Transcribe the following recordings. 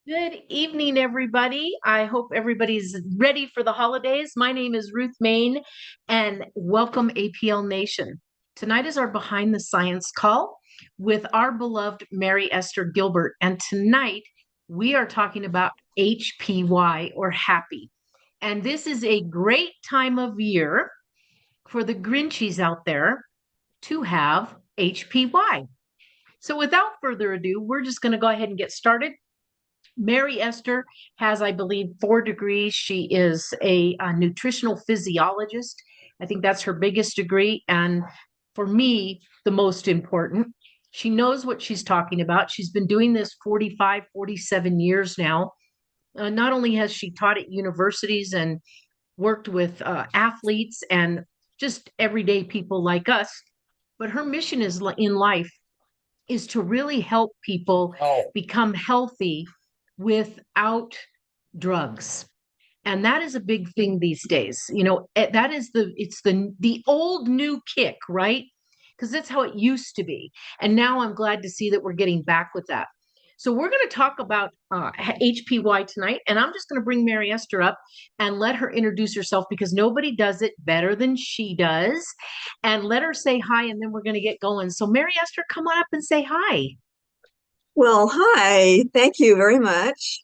Good evening, everybody. I hope everybody's ready for the holidays. My name is Ruth Mayne, and welcome APL Nation. Tonight is our Behind the Science call with our beloved Mary Esther Gilbert. And tonight we are talking about HPY or happy. And this is a great time of year for the Grinchies out there to have HPY. So without further ado, we're just going to go ahead and get started. Mary Esther has, I believe, 4 degrees. She is a nutritional physiologist. I think that's her biggest degree. And for me, the most important. She knows what she's talking about. She's been doing this 45, 47 years now. Not only has she taught at universities and worked with athletes and just everyday people like us, but her mission is in life is to really help people become healthy without drugs. And that is a big thing these days. That is the old new kick, right? Because that's how it used to be. And now I'm glad to see that we're getting back with that. So we're going to talk about HPY tonight, and I'm just going to bring Mary Esther up and let her introduce herself because nobody does it better than she does. And let her say hi, and then we're going to get going. So Mary Esther, come on up and say hi. Well, hi. Thank you very much.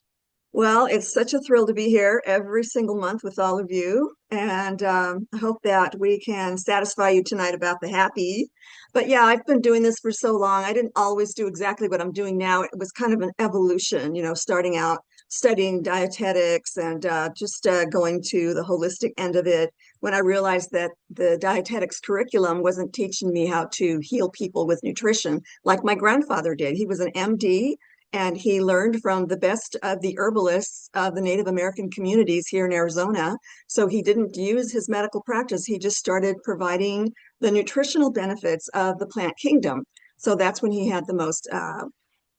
Well, it's such a thrill to be here every single month with all of you. And I hope that we can satisfy you tonight about the happy. But yeah, I've been doing this for so long. I didn't always do exactly what I'm doing now. It was kind of an evolution, starting out studying dietetics and just going to the holistic end of it when I realized that the dietetics curriculum wasn't teaching me how to heal people with nutrition like my grandfather did. He was an MD and he learned from the best of the herbalists of the Native American communities here in Arizona. So he didn't use his medical practice. He just started providing the nutritional benefits of the plant kingdom. So that's when he had the most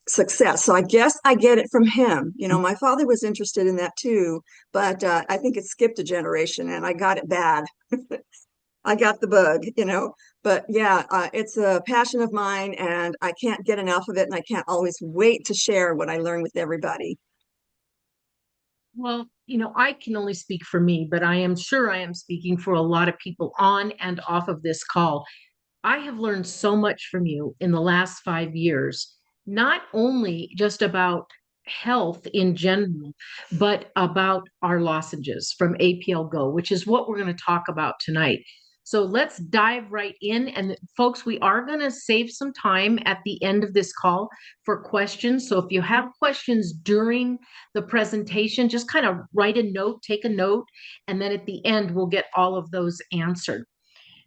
success. So I guess I get it from him. My father was interested in that too, but I think it skipped a generation and I got it bad. I got the bug. But yeah, it's a passion of mine and I can't get enough of it. And I can't always wait to share what I learn with everybody. Well, I can only speak for me, but I am sure I am speaking for a lot of people on and off of this call. I have learned so much from you in the last 5 years, not only just about health in general, but about our lozenges from APLGO, which is what we're going to talk about tonight. So let's dive right in. And folks, we are going to save some time at the end of this call for questions. So if you have questions during the presentation, just kind of write a note, take a note, and then at the end, we'll get all of those answered.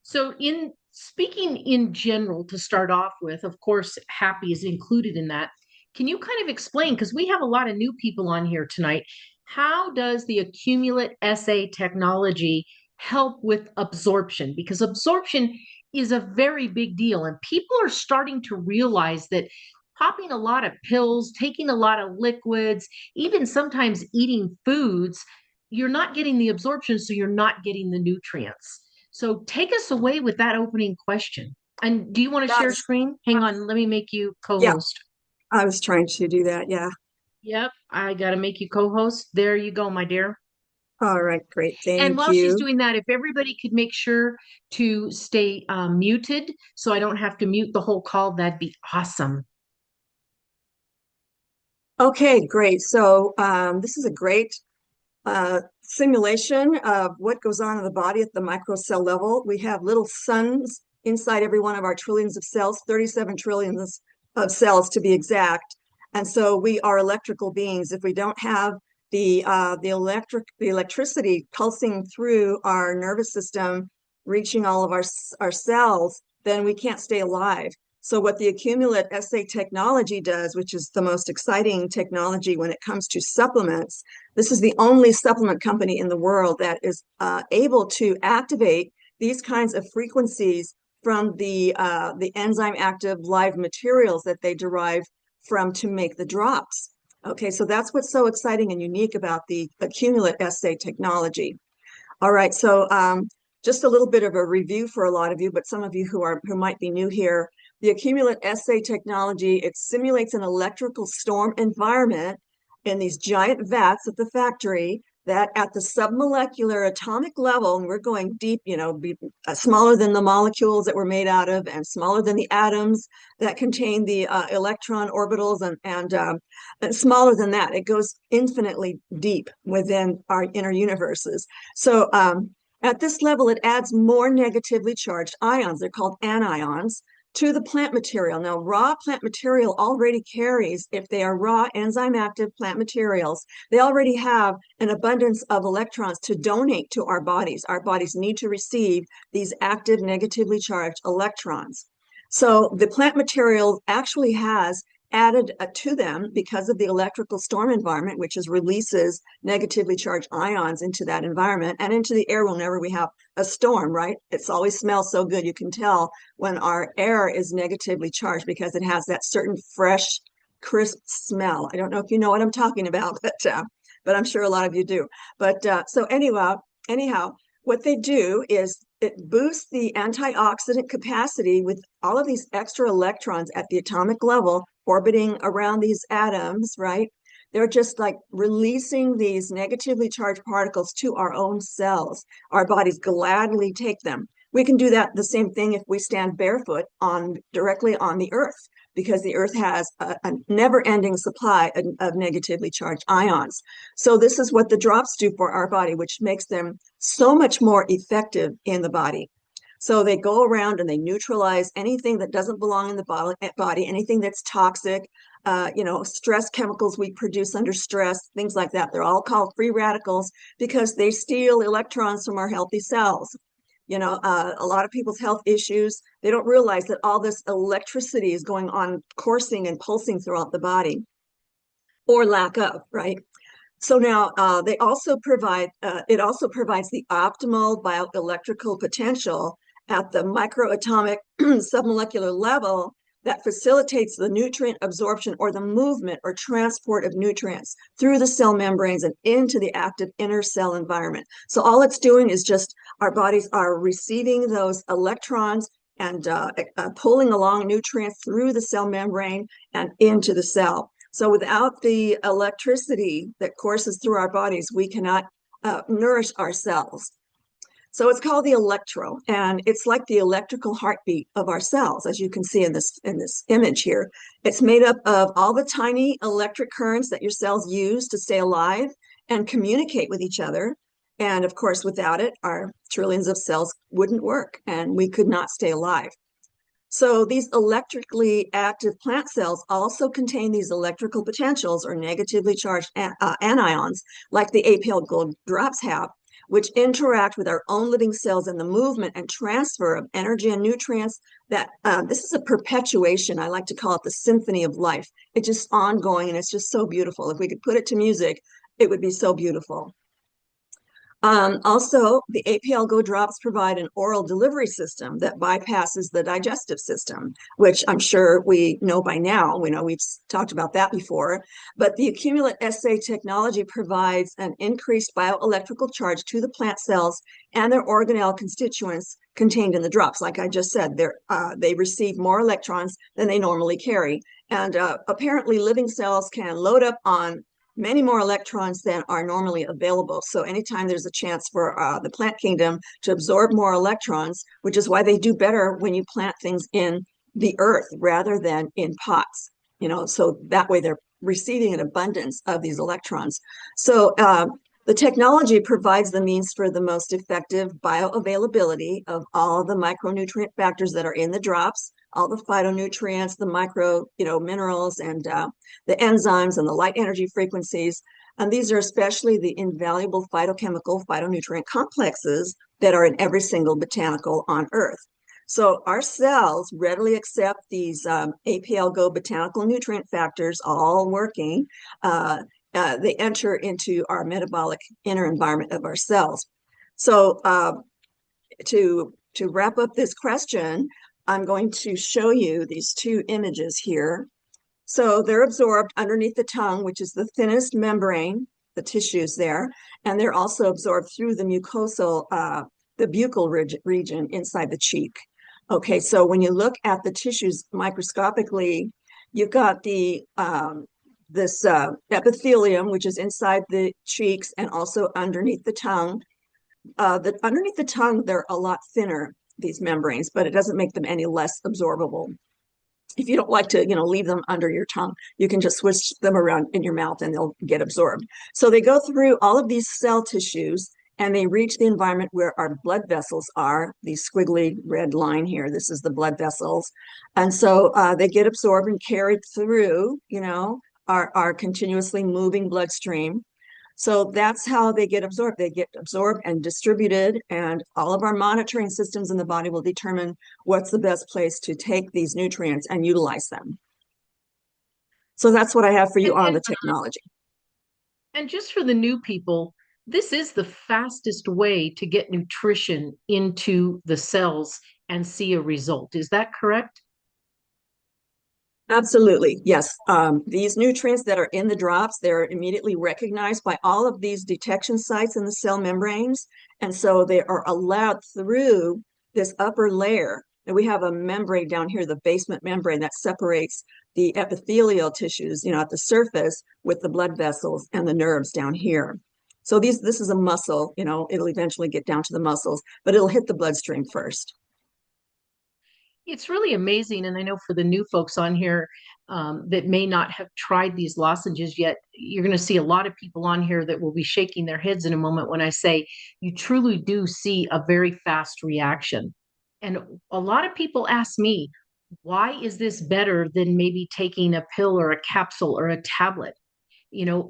So, in speaking in general, to start off with, of course, happy is included in that. Can you kind of explain, because we have a lot of new people on here tonight, how does the Accumullit SA technology help with absorption? Because absorption is a very big deal, and people are starting to realize that popping a lot of pills, taking a lot of liquids, even sometimes eating foods, you're not getting the absorption, so you're not getting the nutrients. So take us away with that opening question. And do you want to share That's, screen? Hang on, let me make you yeah, co-host. I was trying to do that. Yeah. Yep, I got to make you co-host. There you go, my dear. All right, great. And Thank while she's you. doing that, if everybody could make sure to stay muted so I don't have to mute the whole call, that'd be awesome. Okay, great. So this is a great simulation of what goes on in the body at the microcell level. We have little suns inside every one of our trillions of cells, 37 trillions of cells to be exact. And so we are electrical beings. If we don't have the electricity pulsing through our nervous system, reaching all of our cells, then we can't stay alive. So what the Acumullit SA technology does, which is the most exciting technology when it comes to supplements, this is the only supplement company in the world that is able to activate these kinds of frequencies from the enzyme active live materials that they derive from to make the drops. Okay, so that's what's so exciting and unique about the Accumullit SA technology. All right, so just a little bit of a review for a lot of you, but some of you who might be new here. The Accumullit SA technology, it simulates an electrical storm environment in these giant vats at the factory that at the submolecular atomic level, and we're going deep, smaller than the molecules that we're made out of and smaller than the atoms that contain the electron orbitals and smaller than that. It goes infinitely deep within our inner universes. So at this level, it adds more negatively charged ions. They're called anions to the plant material. Now, raw plant material already carries, if they are raw enzyme active plant materials, they already have an abundance of electrons to donate to our bodies. Our bodies need to receive these active negatively charged electrons. So the plant material actually has added to them because of the electrical storm environment, which is releases negatively charged ions into that environment and into the air whenever we have a storm, right? It's always smells so good. You can tell when our air is negatively charged because it has that certain fresh, crisp smell. I don't know if you know what I'm talking about, but I'm sure a lot of you do. But so anyhow, what they do is it boosts the antioxidant capacity with all of these extra electrons at the atomic level orbiting around these atoms, right? They're just like releasing these negatively charged particles to our own cells. Our bodies gladly take them. We can do that the same thing if we stand barefoot directly on the earth, because the earth has a never-ending supply of negatively charged ions. So this is what the drops do for our body, which makes them so much more effective in the body. So they go around and they neutralize anything that doesn't belong in the body, anything that's toxic, stress chemicals we produce under stress, things like that. They're all called free radicals because they steal electrons from our healthy cells. A lot of people's health issues, they don't realize that all this electricity is going on, coursing and pulsing throughout the body, or lack of, right? So now it also provides the optimal bioelectrical potential at the microatomic submolecular level that facilitates the nutrient absorption or the movement or transport of nutrients through the cell membranes and into the active inner cell environment. So all it's doing is just our bodies are receiving those electrons and pulling along nutrients through the cell membrane and into the cell. So without the electricity that courses through our bodies, we cannot nourish our cells. So it's called the electro, and it's like the electrical heartbeat of our cells, as you can see in this image here. It's made up of all the tiny electric currents that your cells use to stay alive and communicate with each other. And of course, without it, our trillions of cells wouldn't work, and we could not stay alive. So these electrically active plant cells also contain these electrical potentials or negatively charged anions, like the APLGO drops have, which interact with our own living cells in the movement and transfer of energy and nutrients. That this is a perpetuation. I like to call it the symphony of life. It's just ongoing, and it's just so beautiful. If we could put it to music, it would be so beautiful. Also, the APLGO drops provide an oral delivery system that bypasses the digestive system, which I'm sure we know by now. We know we've talked about that before. But the Acumullit SA technology provides an increased bioelectrical charge to the plant cells and their organelle constituents contained in the drops. Like I just said, they receive more electrons than they normally carry. And apparently, living cells can load up on many more electrons than are normally available. So anytime there's a chance for the plant kingdom to absorb more electrons, which is why they do better when you plant things in the earth rather than in pots, so that way they're receiving an abundance of these electrons. So the technology provides the means for the most effective bioavailability of all the micronutrient factors that are in the drops, all the phytonutrients, the micro, minerals, and the enzymes and the light energy frequencies. And these are especially the invaluable phytochemical phytonutrient complexes that are in every single botanical on Earth. So our cells readily accept these APLGO botanical nutrient factors, all working. They enter into our metabolic inner environment of our cells. So to wrap up this question, I'm going to show you these two images here. So they're absorbed underneath the tongue, which is the thinnest membrane, the tissues there, and they're also absorbed through the mucosal, the buccal region inside the cheek. Okay, so when you look at the tissues microscopically, you've got the this epithelium, which is inside the cheeks and also underneath the tongue. Underneath the tongue, they're a lot thinner, these membranes, but it doesn't make them any less absorbable. If you don't like to, leave them under your tongue, you can just switch them around in your mouth and they'll get absorbed. So they go through all of these cell tissues and they reach the environment where our blood vessels are, the squiggly red line here. This is the blood vessels. And so they get absorbed and carried through, our continuously moving bloodstream. So that's how they get absorbed. They get absorbed and distributed, and all of our monitoring systems in the body will determine what's the best place to take these nutrients and utilize them. So that's what I have for you And, on and the technology. and just for the new people, this is the fastest way to get nutrition into the cells and see a result. Is that correct? Absolutely, yes. These nutrients that are in the drops, they're immediately recognized by all of these detection sites in the cell membranes. And so they are allowed through this upper layer. And we have a membrane down here, the basement membrane that separates the epithelial tissues, at the surface with the blood vessels and the nerves down here. So this is a muscle, it'll eventually get down to the muscles, but it'll hit the bloodstream first. It's really amazing. And I know for the new folks on here that may not have tried these lozenges yet, you're going to see a lot of people on here that will be shaking their heads in a moment when I say you truly do see a very fast reaction. And a lot of people ask me, why is this better than maybe taking a pill or a capsule or a tablet?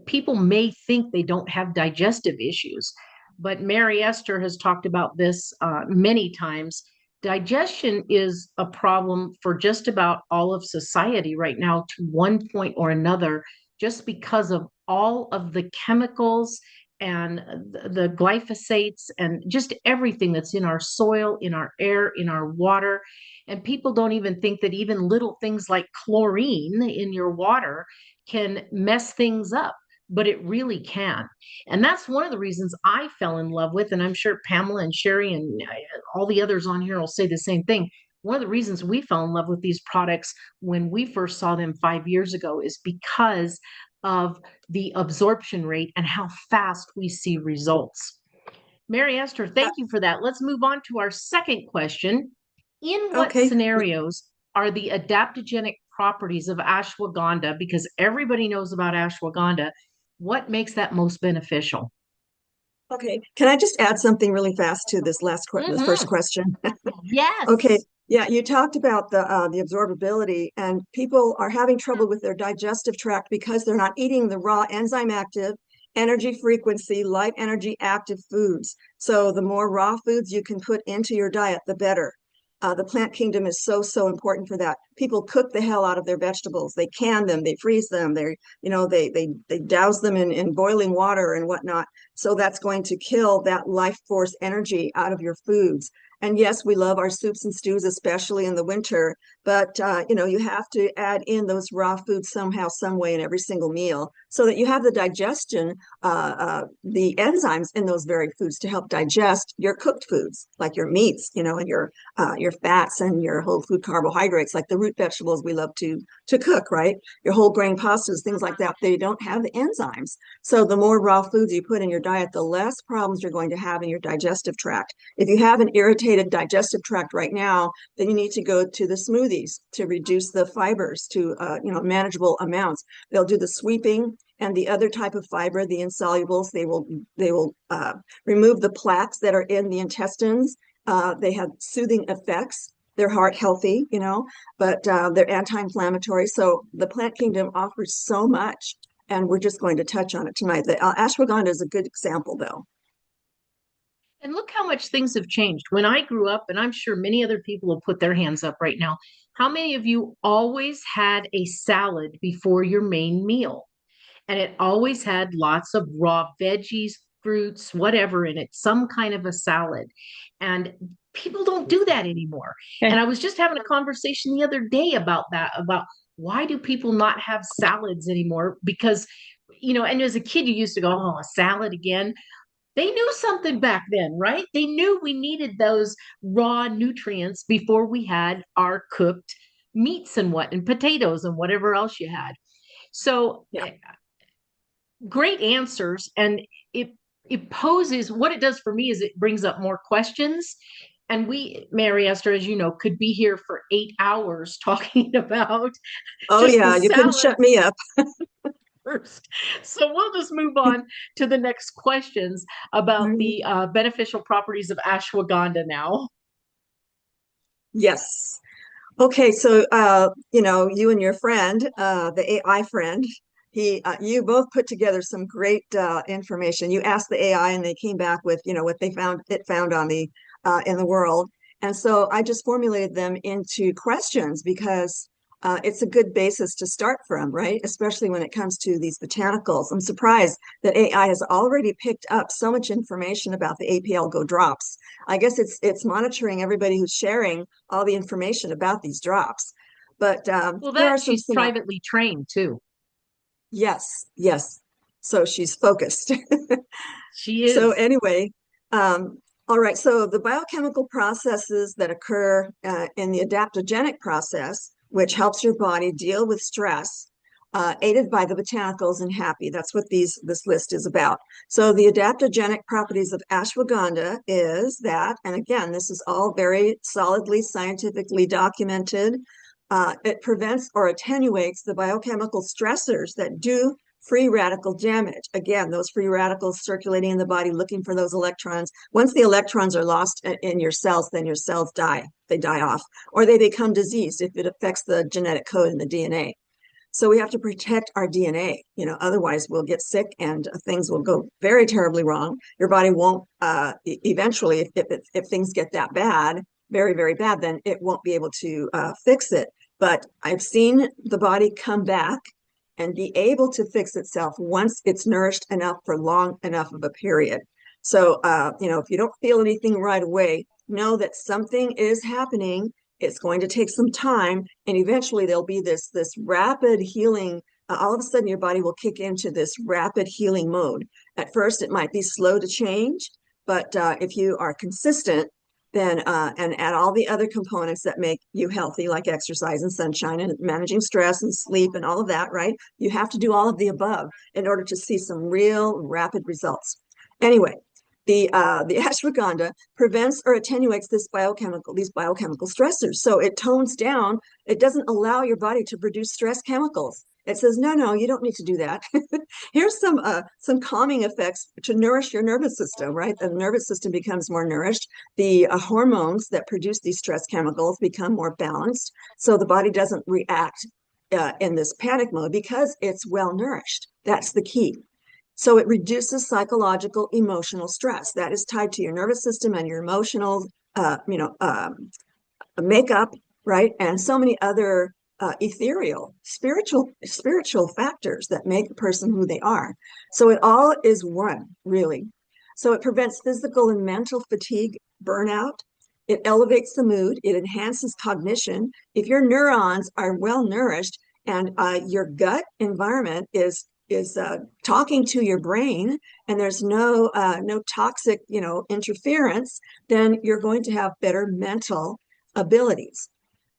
People may think they don't have digestive issues, but Mary Esther has talked about this many times. Digestion is a problem for just about all of society right now, to one point or another, just because of all of the chemicals and the glyphosates and just everything that's in our soil, in our air, in our water. And people don't even think that even little things like chlorine in your water can mess things up, but it really can. And that's one of the reasons I fell in love with, and I'm sure Pamela and Sherry and all the others on here will say the same thing. One of the reasons we fell in love with these products when we first saw them 5 years ago is because of the absorption rate and how fast we see results. Mary Esther, Uh, thank you for that. Let's move on to our second question. In what okay. scenarios are the adaptogenic properties of ashwagandha, because everybody knows about ashwagandha, what makes that most beneficial? Okay. Can I just add something really fast to the first Hmm. question? Okay. Yes. Yeah, you talked about the absorbability, and people are having trouble with their digestive tract because they're not eating the raw enzyme active, energy frequency, light energy active foods. So the more raw foods you can put into your diet, the better. The plant kingdom is so important for that. People cook the hell out of their vegetables. They can them, they freeze them, they douse them in boiling water and whatnot. So that's going to kill that life force energy out of your foods. And yes, we love our soups and stews, especially in the winter, but you have to add in those raw foods somehow, some way in every single meal so that you have the digestion, the enzymes in those very foods to help digest your cooked foods, like your meats, and your fats and your whole food carbohydrates, like the root vegetables we love to cook, right? Your whole grain pastas, things like that. They don't have the enzymes. So the more raw foods you put in your diet, the less problems you're going to have in your digestive tract. If you have an irritated digestive tract right now, then you need to go to the smoothies to reduce the fibers to manageable amounts. They'll do the sweeping and the other type of fiber, the insolubles. They will remove the plaques that are in the intestines. They have soothing effects. They're heart healthy, but they're anti-inflammatory. So the plant kingdom offers so much, and we're just going to touch on it tonight. The ashwagandha is a good example, though. And look how much things have changed. When I grew up, and I'm sure many other people will put their hands up right now, how many of you always had a salad before your main meal? And it always had lots of raw veggies, fruits, whatever in it, some kind of a salad. And people don't do that anymore. And I was just having a conversation the other day about that, about why do people not have salads anymore? Because, and as a kid, you used to go, oh, a salad again. They knew something back then, right? They knew we needed those raw nutrients before we had our cooked meats and potatoes and whatever else you had. So Yeah. great answers. And it it poses, what it does for me is it brings up more questions. And we, Mary Esther, as you know, could be here for 8 hours talking about Oh just the yeah, you couldn't salad shut me up. first. So we'll just move on to the next questions about Mhm. the beneficial properties of ashwagandha now. Yes. Okay, so you and your friend, the AI friend, you both put together some great information. You asked the AI, and they came back with, what it found on the in the world. And so I just formulated them into questions because it's a good basis to start from, right? Especially when it comes to these botanicals. I'm surprised that AI has already picked up so much information about the APLGO drops. I guess it's monitoring everybody who's sharing all the information about these drops. But Well, here are that some she's synop. privately trained too. Yes, yes. So she's focused. She So is. anyway, all right. So the biochemical processes that occur in the adaptogenic process, which helps your body deal with stress, aided by the botanicals and happy. That's what this list is about. So the adaptogenic properties of ashwagandha is that, and again, this is all very solidly scientifically documented. It prevents or attenuates the biochemical stressors that do free radical damage. Again, those free radicals circulating in the body looking for those electrons. Once the electrons are lost in your cells, then your cells die. They die off, or they become diseased if it affects the genetic code in the DNA. So we have to protect our DNA, otherwise we'll get sick and things will go very terribly wrong. Your body won't, eventually, if things get that bad, very, very bad, then it won't be able to fix it. But I've seen the body come back and be able to fix itself once it's nourished enough for long enough of a period. So, if you don't feel anything right away, know that something is happening. It's going to take some time, and eventually there'll be this rapid healing. All of a sudden, your body will kick into this rapid healing mode. At first, it might be slow to change, but if you are consistent, then and add all the other components that make you healthy, like exercise and sunshine and managing stress and sleep and all of that, right? You have to do all of the above in order to see some real rapid results. Anyway, the ashwagandha prevents or attenuates these biochemical stressors. So it tones down, it doesn't allow your body to produce stress chemicals. It says, no, you don't need to do that. Here's some calming effects to nourish your nervous system, right? The nervous system becomes more nourished. The hormones that produce these stress chemicals become more balanced. So the body doesn't react in this panic mode because it's well nourished. That's the key. So it reduces psychological, emotional stress that is tied to your nervous system and your emotional, uh, you know, um, makeup, right? And so many other ethereal, spiritual factors that make a person who they are. So it all is one, really. So it prevents physical and mental fatigue, burnout. It elevates the mood. It enhances cognition. If your neurons are well nourished and your gut environment is talking to your brain, and there's no toxic interference, then you're going to have better mental abilities.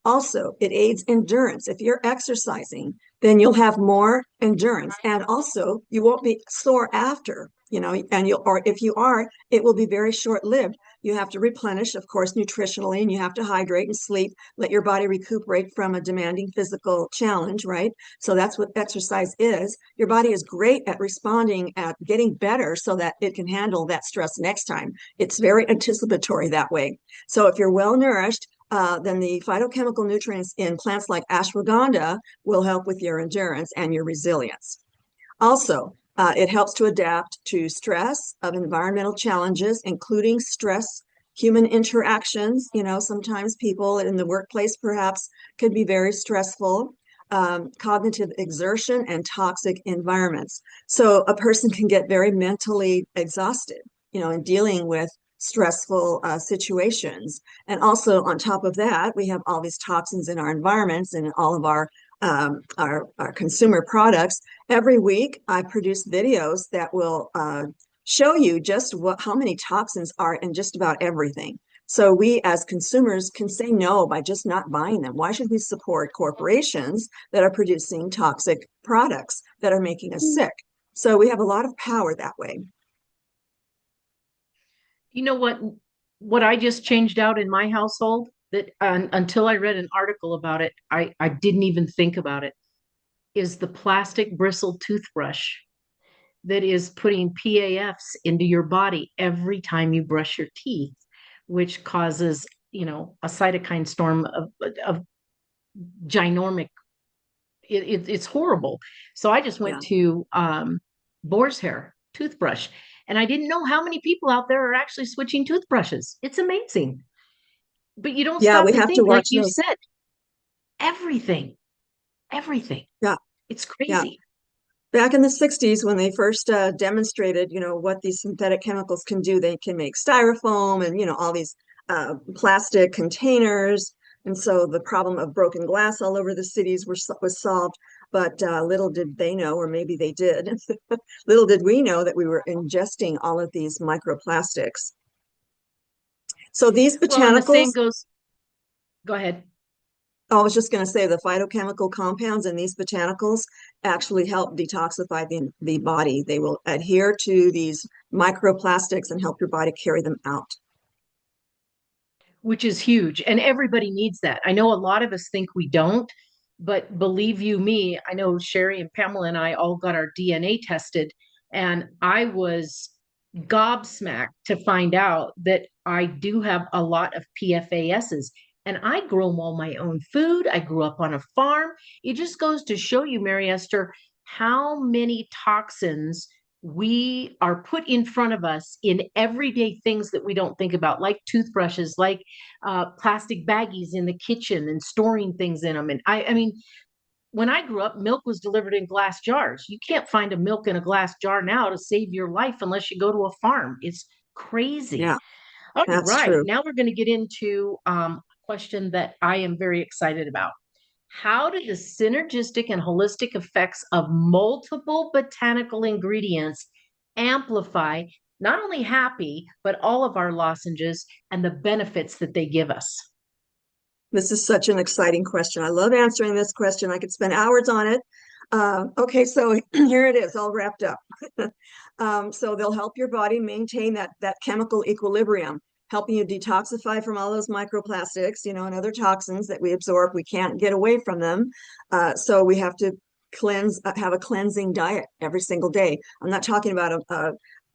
Also, it aids endurance. If you're exercising, then you'll have more endurance. And also, you won't be sore after, and or if you are, it will be very short lived. You have to replenish, of course, nutritionally, and you have to hydrate and sleep, let your body recuperate from a demanding physical challenge, right? So that's what exercise is. Your body is great at responding, at getting better so that it can handle that stress next time. It's very anticipatory that way. So if you're well nourished, then the phytochemical nutrients in plants like ashwagandha will help with your endurance and your resilience. Also, it helps to adapt to stress of environmental challenges, including stress, human interactions. Sometimes people in the workplace perhaps could be very stressful, cognitive exertion, and toxic environments. So a person can get very mentally exhausted, in dealing with stressful situations. And also on top of that, we have all these toxins in our environments and all of our consumer products. Every week, I produce videos that will show you just how many toxins are in just about everything. So we as consumers can say no by just not buying them. Why should we support corporations that are producing toxic products that are making us sick? So we have a lot of power that way. You know what I just changed out in my household that until I read an article about it, I didn't even think about it, is the plastic bristle toothbrush that is putting PAFs into your body every time you brush your teeth, which causes, a cytokine storm of ginormic. It's horrible. So I just went Yeah. to boar's hair toothbrush, and I didn't know how many people out there are actually switching toothbrushes. It's amazing. But you don't Yeah, stop we to have to think, like watch you those. said, everything, everything. Yeah, It's yeah. crazy. Back in the 60s, when they first demonstrated, what these synthetic chemicals can do, they can make styrofoam and, all these plastic containers. And so the problem of broken glass all over the cities was solved. But little did they know, or maybe they did, little did we know that we were ingesting all of these microplastics. So these Well, and the same botanicals, goes, go ahead. I was just going to say the phytochemical compounds in these botanicals actually help detoxify the body. They will adhere to these microplastics and help your body carry them out. Which is huge. And everybody needs that. I know a lot of us think we don't, but believe you me, I know Sherry and Pamela and I all got our DNA tested, and I was gobsmacked to find out that I do have a lot of PFASs. And I grow all my own food. I grew up on a farm. It just goes to show you, Mary Esther, how many toxins we are put in front of us in everyday things that we don't think about, like toothbrushes, like plastic baggies in the kitchen and storing things in them. And I mean, when I grew up, milk was delivered in glass jars. You can't find a milk in a glass jar now to save your life unless you go to a farm. It's crazy. Yeah, All that's right, true. now we're going to get into a question that I am very excited about. How do the synergistic and holistic effects of multiple botanical ingredients amplify not only happy, but all of our lozenges and the benefits that they give us? This is such an exciting question. I love answering this question. I could spend hours on it. Okay, so here it is, all wrapped up. So they'll help your body maintain that chemical equilibrium, helping you detoxify from all those microplastics, and other toxins that we absorb. We can't get away from them. So we have to have a cleansing diet every single day. I'm not talking about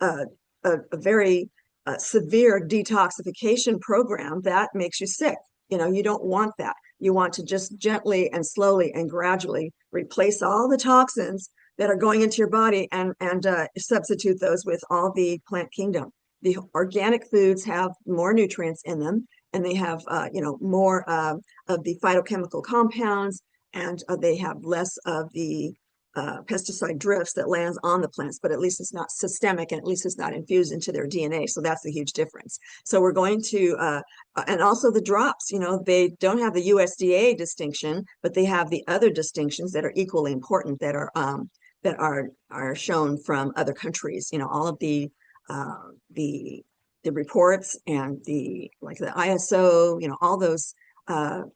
a very severe detoxification program that makes you sick. You don't want that. You want to just gently and slowly and gradually replace all the toxins that are going into your body and substitute those with all the plant kingdom. The organic foods have more nutrients in them, and they have more of the phytochemical compounds, and they have less of the pesticide drifts that lands on the plants, but at least it's not systemic and at least it's not infused into their DNA. So that's a huge difference. So we're going to, and also the drops, they don't have the USDA distinction, but they have the other distinctions that are equally important that are shown from other countries. All of the reports and the ISO, all those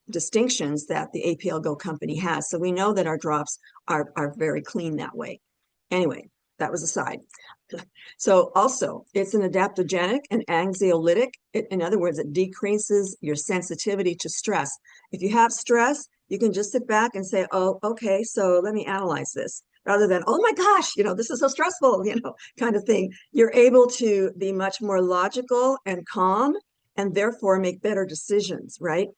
distinctions that the APLGO company has. So we know that our drops are very clean that way. Anyway, that was a side. So also, it's an adaptogenic and anxiolytic. In other words, it decreases your sensitivity to stress. If you have stress, you can just sit back and say, oh, okay, so let me analyze this. Rather than, oh my gosh, this is so stressful, kind of thing. You're able to be much more logical and calm and therefore make better decisions, right?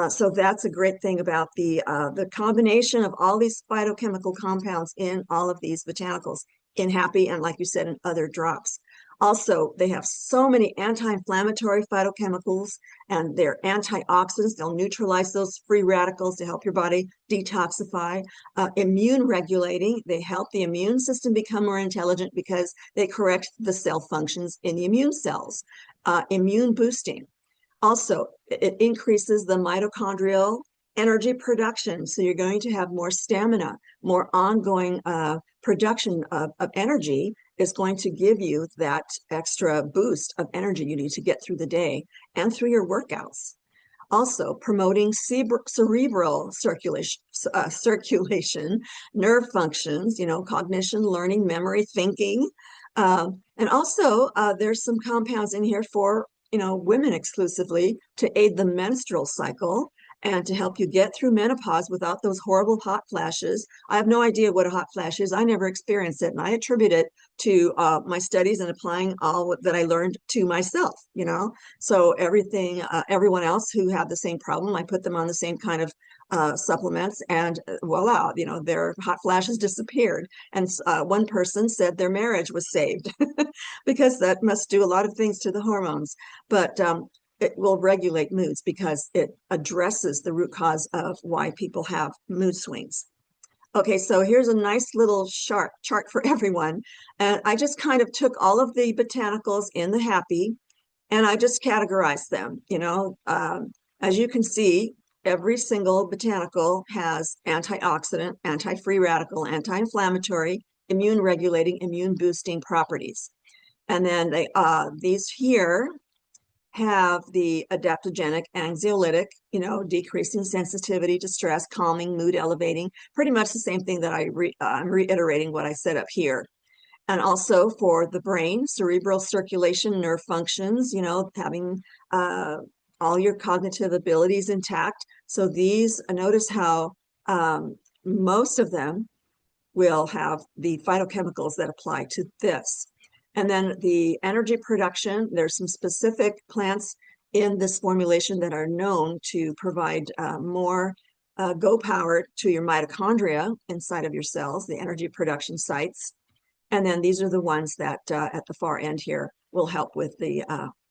So that's a great thing about the combination of all these phytochemical compounds in all of these botanicals in happy and, like you said, in other drops. Also, they have so many anti-inflammatory phytochemicals, and they're antioxidants. They'll neutralize those free radicals to help your body detoxify. Immune regulating, they help the immune system become more intelligent because they correct the cell functions in the immune cells. Immune boosting. Also, it increases the mitochondrial energy production. So you're going to have more stamina, more ongoing production of energy is going to give you that extra boost of energy you need to get through the day and through your workouts. Also, promoting cerebral circulation, nerve functions, cognition, learning, memory, thinking. And also, there's some compounds in here for, women exclusively to aid the menstrual cycle and to help you get through menopause without those horrible hot flashes. I have no idea what a hot flash is. I never experienced it, and I attribute it to my studies and applying all that I learned to myself, So everyone else who had the same problem, I put them on the same kind of supplements, and voila, their hot flashes disappeared. And one person said their marriage was saved because that must do a lot of things to the hormones. But it will regulate moods because it addresses the root cause of why people have mood swings. Okay, so here's a nice little chart for everyone. And I just kind of took all of the botanicals in the happy and I just categorized them. As you can see, every single botanical has antioxidant, anti-free radical, anti-inflammatory, immune regulating, immune boosting properties. And then these here have the adaptogenic, anxiolytic, decreasing sensitivity to stress, calming, mood elevating, pretty much the same thing that I'm reiterating what I said up here. And also for the brain, cerebral circulation, nerve functions, having all your cognitive abilities intact. So these, notice how most of them will have the phytochemicals that apply to this. And then the energy production, there's some specific plants in this formulation that are known to provide more go power to your mitochondria inside of your cells, the energy production sites. And then these are the ones that at the far end here will help with the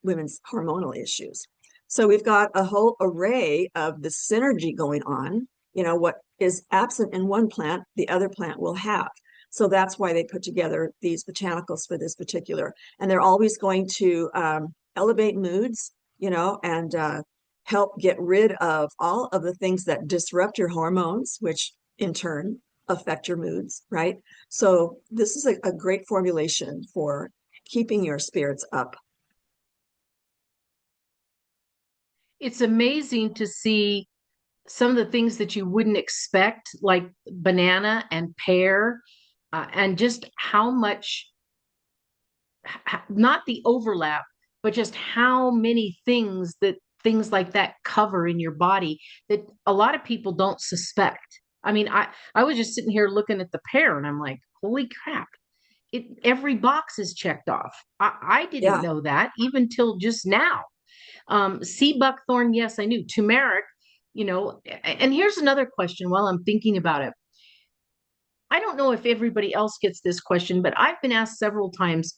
women's hormonal issues. So we've got a whole array of the synergy going on. What is absent in one plant, the other plant will have. So that's why they put together these botanicals for this particular. And they're always going to elevate moods, and help get rid of all of the things that disrupt your hormones, which in turn affect your moods, right? So this is a great formulation for keeping your spirits up. It's amazing to see some of the things that you wouldn't expect, like banana and pear, and just how much, not the overlap, but just how many things like that cover in your body that a lot of people don't suspect. I mean, I was just sitting here looking at the pear and I'm like, holy crap, every box is checked off. I didn't Yeah. know that even till just now. Sea buckthorn, yes, I knew. Turmeric, and here's another question while I'm thinking about it. I don't know if everybody else gets this question, but I've been asked several times,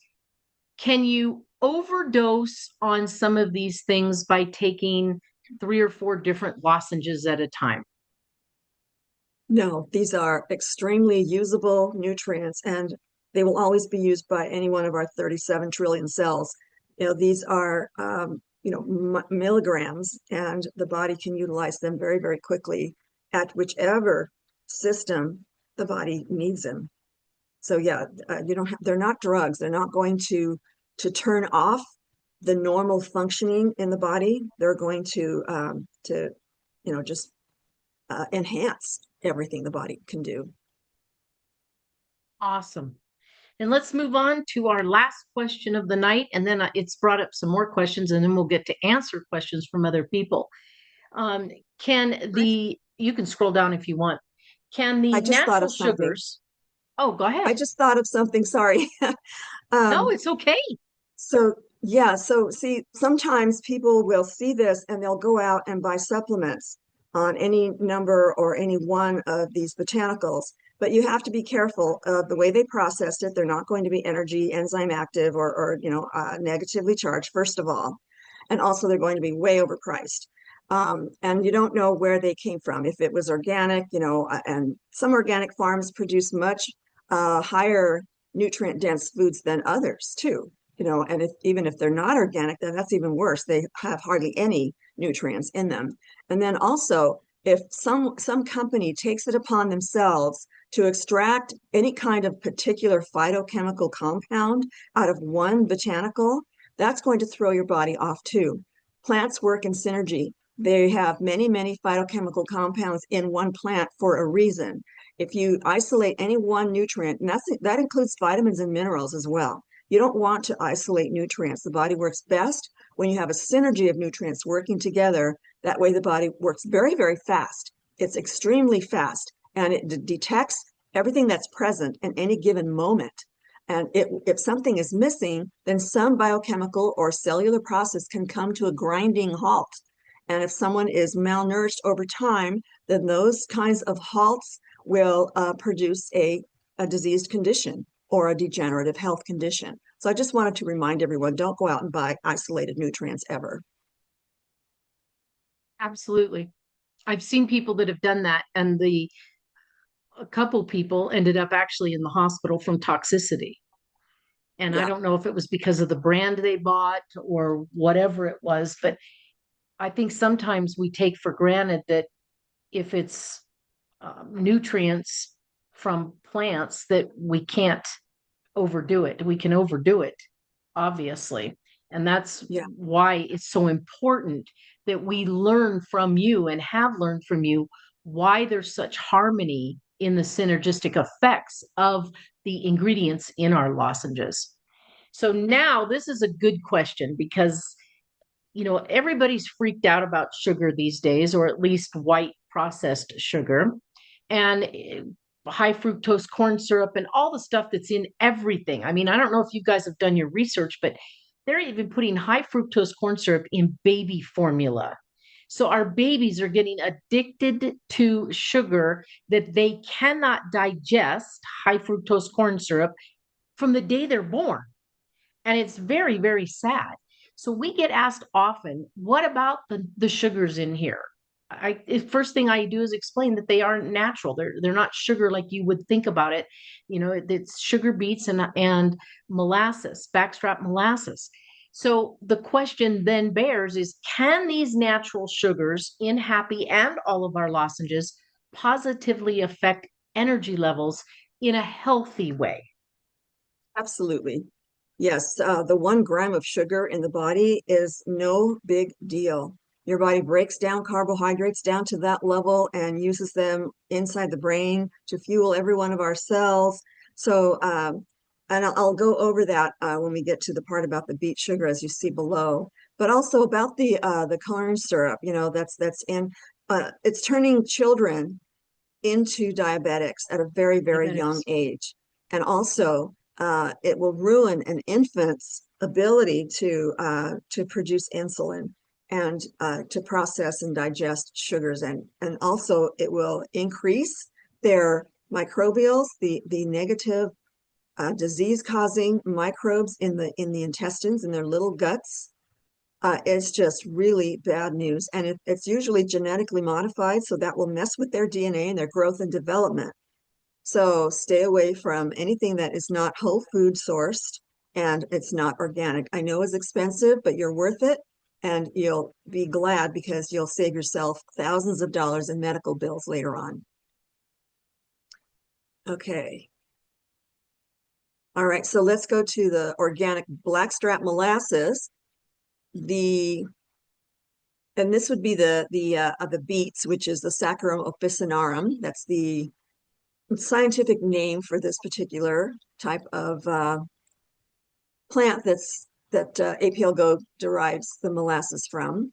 can you overdose on some of these things by taking 3 or 4 different lozenges at a time? No, these are extremely usable nutrients, and they will always be used by any one of our 37 trillion cells. These are, milligrams, and the body can utilize them very, very quickly at whichever system the body needs them. So yeah, they're not drugs. They're not going to turn off the normal functioning in the body. They're going to just enhance everything the body can do. Awesome. And let's move on to our last question of the night. And then it's brought up some more questions, and then we'll get to answer questions from other people. Um, you can scroll down if you want. Can I the just thought natural of something. sugars, oh, go I ahead. just thought of something, sorry. No, um, it's okay. so yeah, so see, sometimes people will see this and they'll go out and buy supplements on any number or any one of these botanicals. But you have to be careful of the way they processed it. They're not going to be energy enzyme active or negatively charged, first of all. And also they're going to be way overpriced. And you don't know where they came from. If it was organic, and some organic farms produce much higher nutrient dense foods than others too. And even if they're not organic, then that's even worse. They have hardly any nutrients in them. And then also if some company takes it upon themselves to extract any kind of particular phytochemical compound out of one botanical, that's going to throw your body off too. Plants work in synergy. They have many, many phytochemical compounds in one plant for a reason. If you isolate any one nutrient, and that includes vitamins and minerals as well, you don't want to isolate nutrients. The body works best when you have a synergy of nutrients working together. That way the body works very, very fast. It's extremely fast, and it detects everything that's present in any given moment. And if something is missing, then some biochemical or cellular process can come to a grinding halt. And if someone is malnourished over time, then those kinds of halts will produce a diseased condition or a degenerative health condition. So I just wanted to remind everyone, don't go out and buy isolated nutrients ever. Absolutely. I've seen people that have done that, and a couple people ended up actually in the hospital from toxicity. And I Yeah, don't know if it was because of the brand they bought or whatever it was, but I think sometimes we take for granted that if it's nutrients from plants, that we can't overdo it. We can overdo it, obviously. And that's yeah, why it's so important that we learn from you and have learned from you why there's such harmony in the synergistic effects of the ingredients in our lozenges. So now this is a good question because everybody's freaked out about sugar these days, or at least white processed sugar. And high fructose corn syrup and all the stuff that's in everything. I mean, I don't know if you guys have done your research, but they're even putting high fructose corn syrup in baby formula. So our babies are getting addicted to sugar that they cannot digest, high fructose corn syrup, from the day they're born. And it's very, very sad. So we get asked often, what about the sugars in here? First thing I do is explain that they aren't natural. They're not sugar like you would think about it. It's sugar beets and molasses, backstrap molasses. So the question then bears is, can these natural sugars in Happy and all of our lozenges positively affect energy levels in a healthy way? absolutely. Yes, the 1 gram of sugar in the body is no big deal. Your body breaks down carbohydrates down to that level and uses them inside the brain to fuel every one of our cells. So, and I'll go over that when we get to the part about the beet sugar, as you see below. But also about the corn syrup, that's in it's turning children into diabetics at a very, very young Diabetics. age. And also, it will ruin an infant's ability to produce insulin and to process and digest sugars, and also it will increase their microbials, the negative disease-causing microbes in the intestines, in their little guts. It's just really bad news. And it's usually genetically modified, so that will mess with their DNA and their growth and development. So stay away from anything that is not whole food sourced and it's not organic. I know it's expensive, but you're worth it. And you'll be glad because you'll save yourself thousands of dollars in medical bills later on. Okay. All right, so let's go to the organic blackstrap molasses. And this would be the beets, which is the Saccharum officinarum. That's the scientific name for this particular type of plant that APLGO derives the molasses from.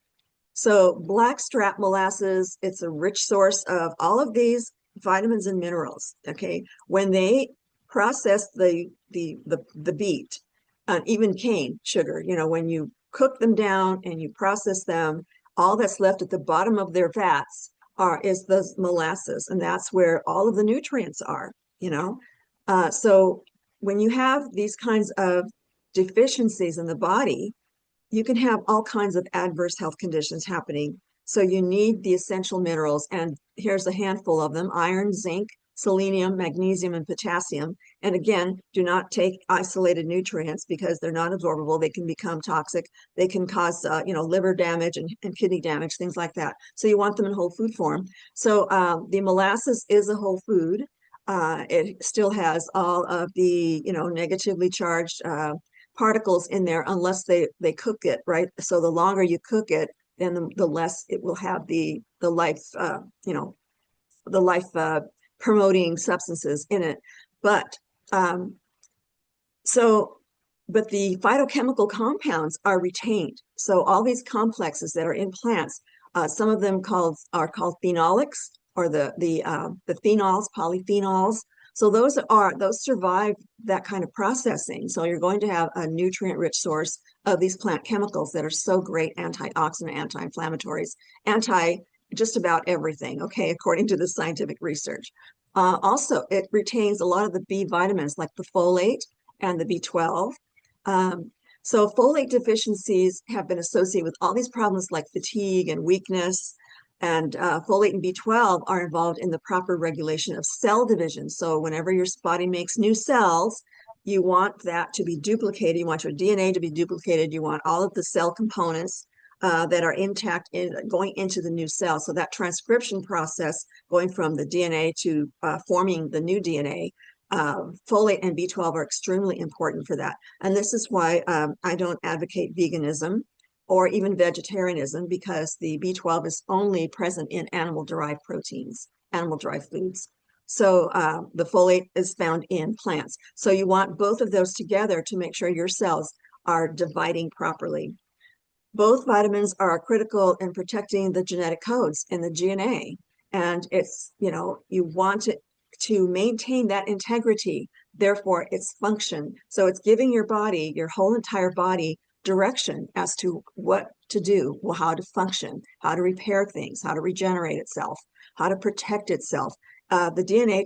So blackstrap molasses, it's a rich source of all of these vitamins and minerals. Okay, when they process the beet, even cane sugar, when you cook them down and you process them, all that's left at the bottom of their vats is the molasses, and that's where all of the nutrients are. So when you have these kinds of deficiencies in the body, you can have all kinds of adverse health conditions happening. So you need the essential minerals, and here's a handful of them: iron, zinc, selenium, magnesium, and potassium. And again, do not take isolated nutrients because they're not absorbable. They can become toxic. They can cause, liver damage and kidney damage, things like that. So you want them in whole food form. So the molasses is a whole food. It still has all of the, negatively charged particles in there unless they cook it, right? So the longer you cook it, then the less it will have the life, the life promoting substances in it. But um, so, but the phytochemical compounds are retained. So all these complexes that are in plants, some of them are called phenolics, or the phenols, polyphenols. So those survive that kind of processing. So you're going to have a nutrient-rich source of these plant chemicals that are so great antioxidant, anti-inflammatories, anti just about everything, okay, according to the scientific research. Also, it retains a lot of the B vitamins like the folate and the B12. So folate deficiencies have been associated with all these problems like fatigue and weakness. And folate and B12 are involved in the proper regulation of cell division. So whenever your body makes new cells, you want that to be duplicated. You want your DNA to be duplicated. You want all of the cell components that are intact going into the new cell. So that transcription process going from the DNA to forming the new DNA, folate and B12 are extremely important for that. And this is why I don't advocate veganism or even vegetarianism, because the B12 is only present in animal-derived proteins, animal-derived foods. So the folate is found in plants. So you want both of those together to make sure your cells are dividing properly. Both vitamins are critical in protecting the genetic codes in the DNA. And it's, you want it to maintain that integrity, therefore its function. So it's giving your body, your whole entire body, direction as to what to do, well, how to function, how to repair things, how to regenerate itself, how to protect itself. The DNA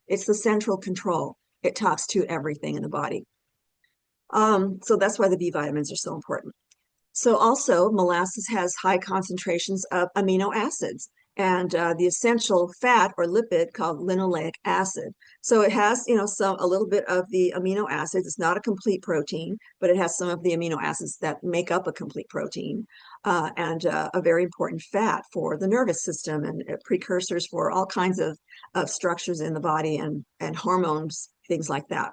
it's the central control. It talks to everything in the body. So that's why the B vitamins are so important. So also, molasses has high concentrations of amino acids and the essential fat or lipid called linoleic acid. So it has, a little bit of the amino acids. It's not a complete protein, but it has some of the amino acids that make up a complete protein, and a very important fat for the nervous system and precursors for all kinds of structures in the body and hormones, things like that.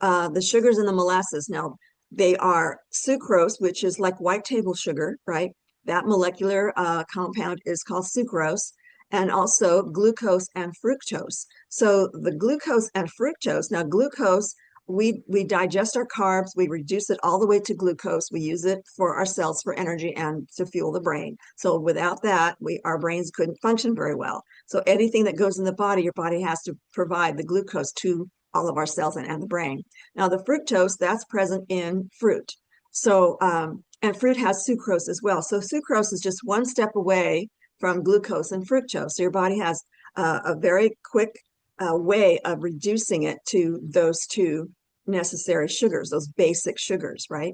The sugars in the molasses. Now, they are sucrose, which is like white table sugar, right? That molecular compound is called sucrose, and also glucose and fructose. So the glucose and fructose, now glucose, we digest our carbs, we reduce it all the way to glucose. We use it for our cells for energy and to fuel the brain. So without that, our brains couldn't function very well. So anything that goes in the body, your body has to provide the glucose to all of our cells and the brain. Now the fructose, that's present in fruit. So, and fruit has sucrose as well. So sucrose is just one step away from glucose and fructose. So your body has a very quick way of reducing it to those two necessary sugars, those basic sugars, right?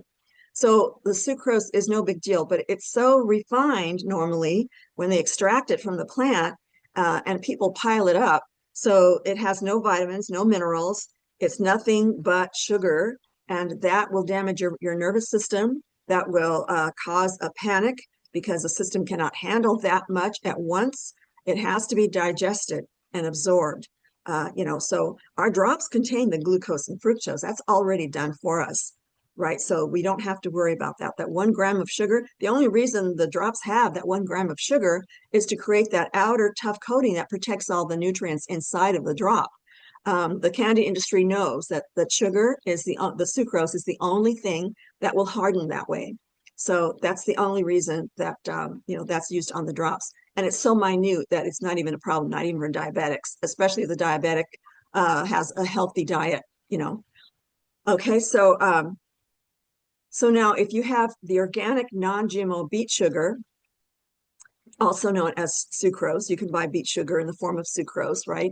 So the sucrose is no big deal, but it's so refined normally when they extract it from the plant, and people pile it up. So it has no vitamins, no minerals. It's nothing but sugar, and that will damage your nervous system. That will cause a panic because the system cannot handle that much at once. It has to be digested and absorbed. So our drops contain the glucose and fructose. That's already done for us, right? So we don't have to worry about that. That 1 gram of sugar, the only reason the drops have that 1 gram of sugar is to create that outer tough coating that protects all the nutrients inside of the drop. The candy industry knows that the sugar is the sucrose is the only thing that will harden that way. So that's the only reason that, that's used on the drops. And it's so minute that it's not even a problem, not even for diabetics, especially if the diabetic has a healthy diet, Okay, so now if you have the organic non-GMO beet sugar, also known as sucrose, you can buy beet sugar in the form of sucrose, right?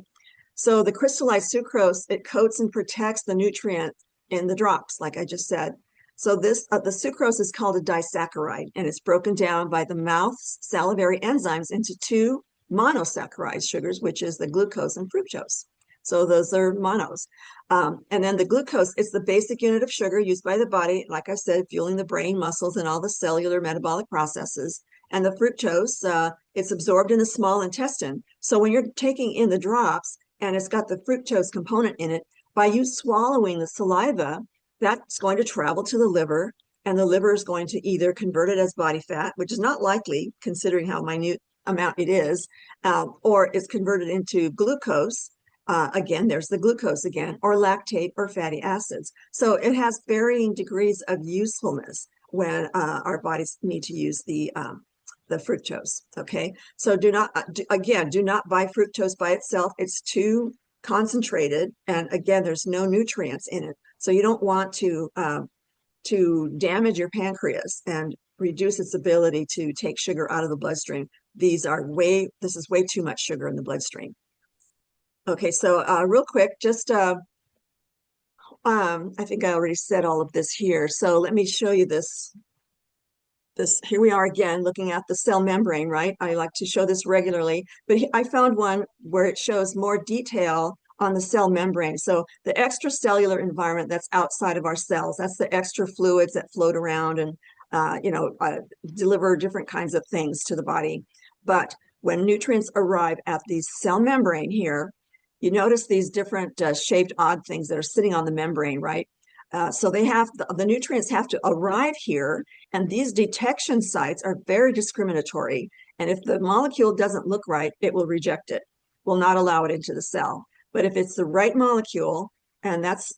So the crystallized sucrose, it coats and protects the nutrient in the drops, like I just said. So the sucrose is called a disaccharide, and it's broken down by the mouth's salivary enzymes into 2 monosaccharide sugars, which is the glucose and fructose. So those are monos. And then the glucose, it's the basic unit of sugar used by the body, like I said, fueling the brain, muscles, and all the cellular metabolic processes. And the fructose, it's absorbed in the small intestine. So when you're taking in the drops and it's got the fructose component in it, by you swallowing the saliva, that's going to travel to the liver, and the liver is going to either convert it as body fat, which is not likely considering how minute amount it is, or it's converted into glucose. Again, there's the glucose again, or lactate or fatty acids. So it has varying degrees of usefulness when our bodies need to use the fructose. Okay, so do not buy fructose by itself. It's too concentrated, and again, there's no nutrients in it, so you don't want to damage your pancreas and reduce its ability to take sugar out of the bloodstream. This is way too much sugar in the bloodstream. Okay, so real quick, just I think I already said all of this here. So let me show you this. Here we are again, looking at the cell membrane, right? I like to show this regularly, but I found one where it shows more detail on the cell membrane. So the extracellular environment that's outside of our cells, that's the extra fluids that float around and deliver different kinds of things to the body. But when nutrients arrive at the cell membrane here, you notice these different shaped odd things that are sitting on the membrane, right? So the nutrients have to arrive here, and these detection sites are very discriminatory. And if the molecule doesn't look right, it will reject it, will not allow it into the cell. But if it's the right molecule, and that's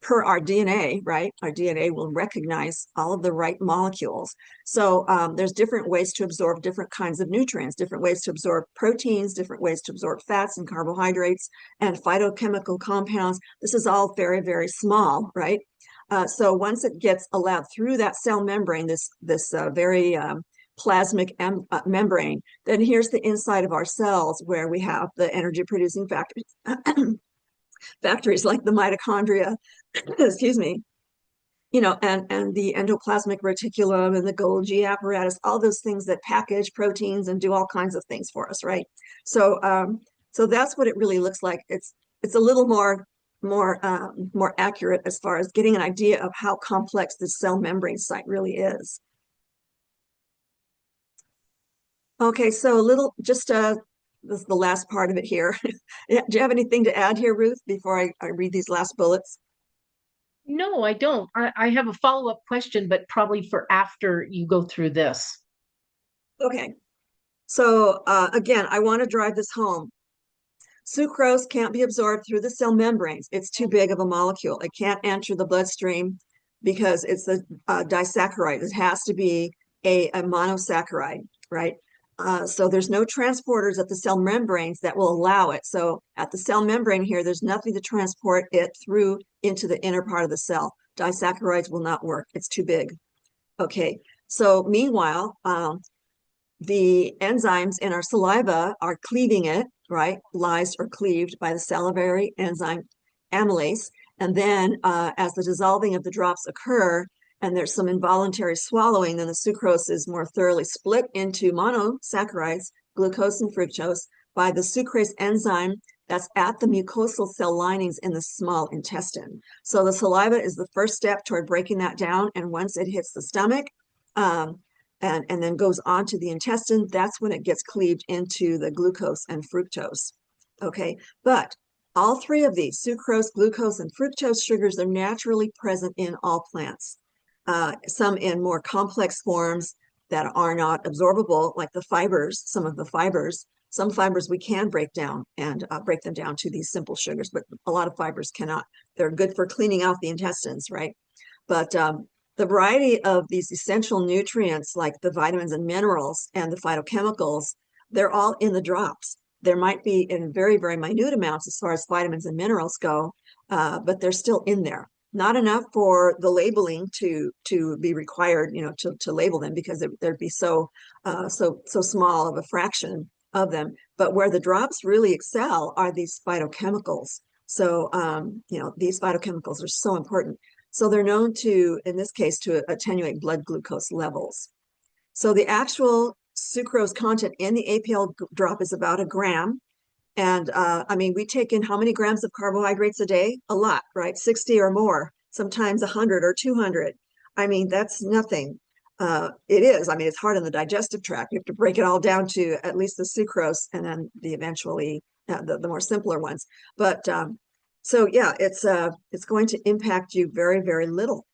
per our DNA, right? Our DNA will recognize all of the right molecules. So there's different ways to absorb different kinds of nutrients, different ways to absorb proteins, different ways to absorb fats and carbohydrates and phytochemical compounds. This is all very, very small, right? So once it gets allowed through that cell membrane, this very plasmic membrane, then here's the inside of our cells where we have the energy producing factors, factories like the mitochondria, excuse me, and the endoplasmic reticulum and the Golgi apparatus, all those things that package proteins and do all kinds of things for us, right? So that's what it really looks like. It's a little more accurate as far as getting an idea of how complex the cell membrane site really is. Okay, so this is the last part of it here. Do you have anything to add here, Ruth, before I read these last bullets? No, I don't. I have a follow-up question, but probably for after you go through this. Okay, so again, I want to drive this home. Sucrose can't be absorbed through the cell membranes. It's too big of a molecule. It can't enter the bloodstream because it's a disaccharide. It has to be a monosaccharide, right? So there's no transporters at the cell membranes that will allow it. So at the cell membrane here, there's nothing to transport it through into the inner part of the cell. Disaccharides will not work. It's too big. Okay, so meanwhile, the enzymes in our saliva are cleaving it, right? Lysed or cleaved by the salivary enzyme amylase. And then as the dissolving of the drops occur, and there's some involuntary swallowing, then the sucrose is more thoroughly split into monosaccharides, glucose and fructose, by the sucrase enzyme that's at the mucosal cell linings in the small intestine. So the saliva is the first step toward breaking that down, and once it hits the stomach, and then goes on to the intestine, that's when it gets cleaved into the glucose and fructose. Okay, but all three of these, sucrose, glucose, and fructose sugars, are naturally present in all plants. Some in more complex forms that are not absorbable, like the fibers, some of the fibers. Some fibers we can break down and break them down to these simple sugars, but a lot of fibers cannot. They're good for cleaning out the intestines, right? But the variety of these essential nutrients, like the vitamins and minerals and the phytochemicals, they're all in the drops. There might be in very, very minute amounts as far as vitamins and minerals go, but they're still in there. Not enough for the labeling to be required, to label them, because there'd be so small of a fraction of them. But where the drops really excel are these phytochemicals. So, these phytochemicals are so important. So they're known to, in this case, to attenuate blood glucose levels. So the actual sucrose content in the APL drop is about a gram. And I mean, we take in how many grams of carbohydrates a day? A lot, right? 60 or more, sometimes 100 or 200. I mean, that's nothing. It is. I mean, it's hard on the digestive tract. You have to break it all down to at least the sucrose and then the eventually the more simpler ones. But so yeah, it's going to impact you very, very little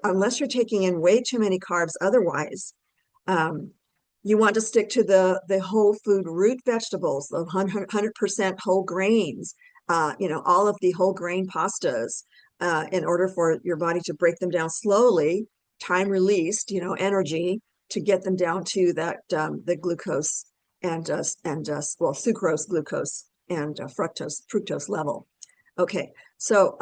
unless you're taking in way too many carbs otherwise. Um, you want to stick to the whole food root vegetables, the 100% whole grains, all of the whole grain pastas, in order for your body to break them down slowly, time released, energy to get them down to that the glucose and sucrose, glucose, and fructose level. Okay, so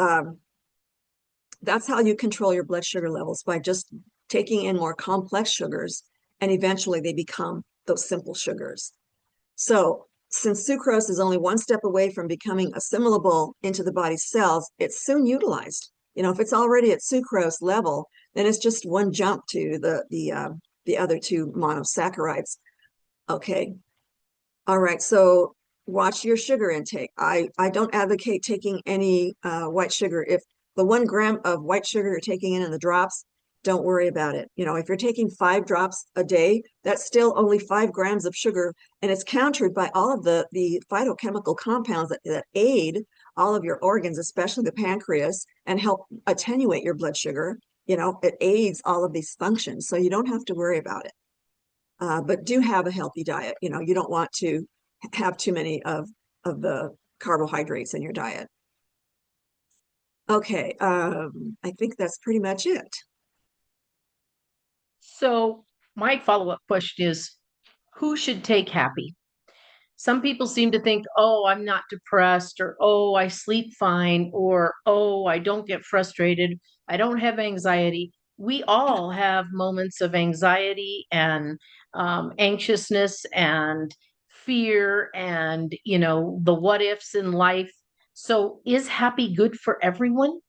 that's how you control your blood sugar levels, by just taking in more complex sugars, and eventually they become those simple sugars. So since sucrose is only one step away from becoming assimilable into the body's cells, it's soon utilized. If it's already at sucrose level, then it's just one jump to the other two monosaccharides. Okay. All right. So watch your sugar intake. I don't advocate taking any white sugar. If the 1 gram of white sugar you're taking in the drops, don't worry about it. If you're taking 5 drops a day, that's still only 5 grams of sugar, and it's countered by all of the phytochemical compounds that aid all of your organs, especially the pancreas, and help attenuate your blood sugar. It aids all of these functions, so you don't have to worry about it. But do have a healthy diet. You don't want to have too many of the carbohydrates in your diet. Okay, I think that's pretty much it. So my follow-up question is, who should take happy? Some people seem to think, oh, I'm not depressed, or oh, I sleep fine, or oh, I don't get frustrated, I don't have anxiety. We all have moments of anxiety and anxiousness and fear and, the what ifs in life. So is happy good for everyone?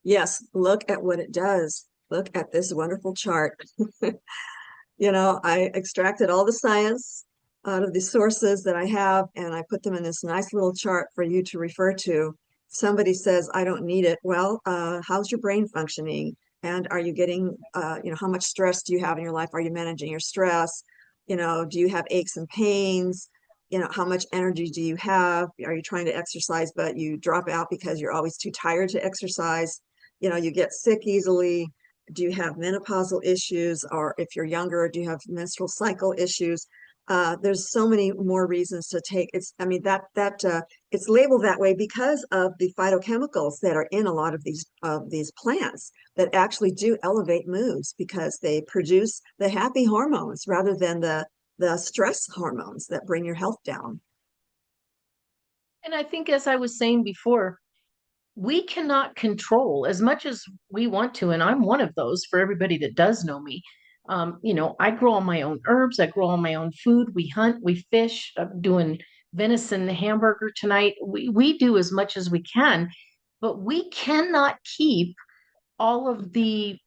Yes, look at what it does. Look at this wonderful chart. I extracted all the science out of the sources that I have, and I put them in this nice little chart for you to refer to. Somebody says, I don't need it. Well, how's your brain functioning? And are you getting, how much stress do you have in your life? Are you managing your stress? Do you have aches and pains? How much energy do you have? Are you trying to exercise, but you drop out because you're always too tired to exercise? You get sick easily. Do you have menopausal issues? Or if you're younger, do you have menstrual cycle issues? There's so many more reasons to take. It's labeled that way because of the phytochemicals that are in a lot of these plants that actually do elevate moods, because they produce the happy hormones rather than the stress hormones that bring your health down. And I think, as I was saying before, we cannot control as much as we want to. And I'm one of those, for everybody that does know me. I grow all my own herbs, I grow all my own food. We hunt, we fish. I'm doing venison hamburger tonight. We do as much as we can, but we cannot keep all of the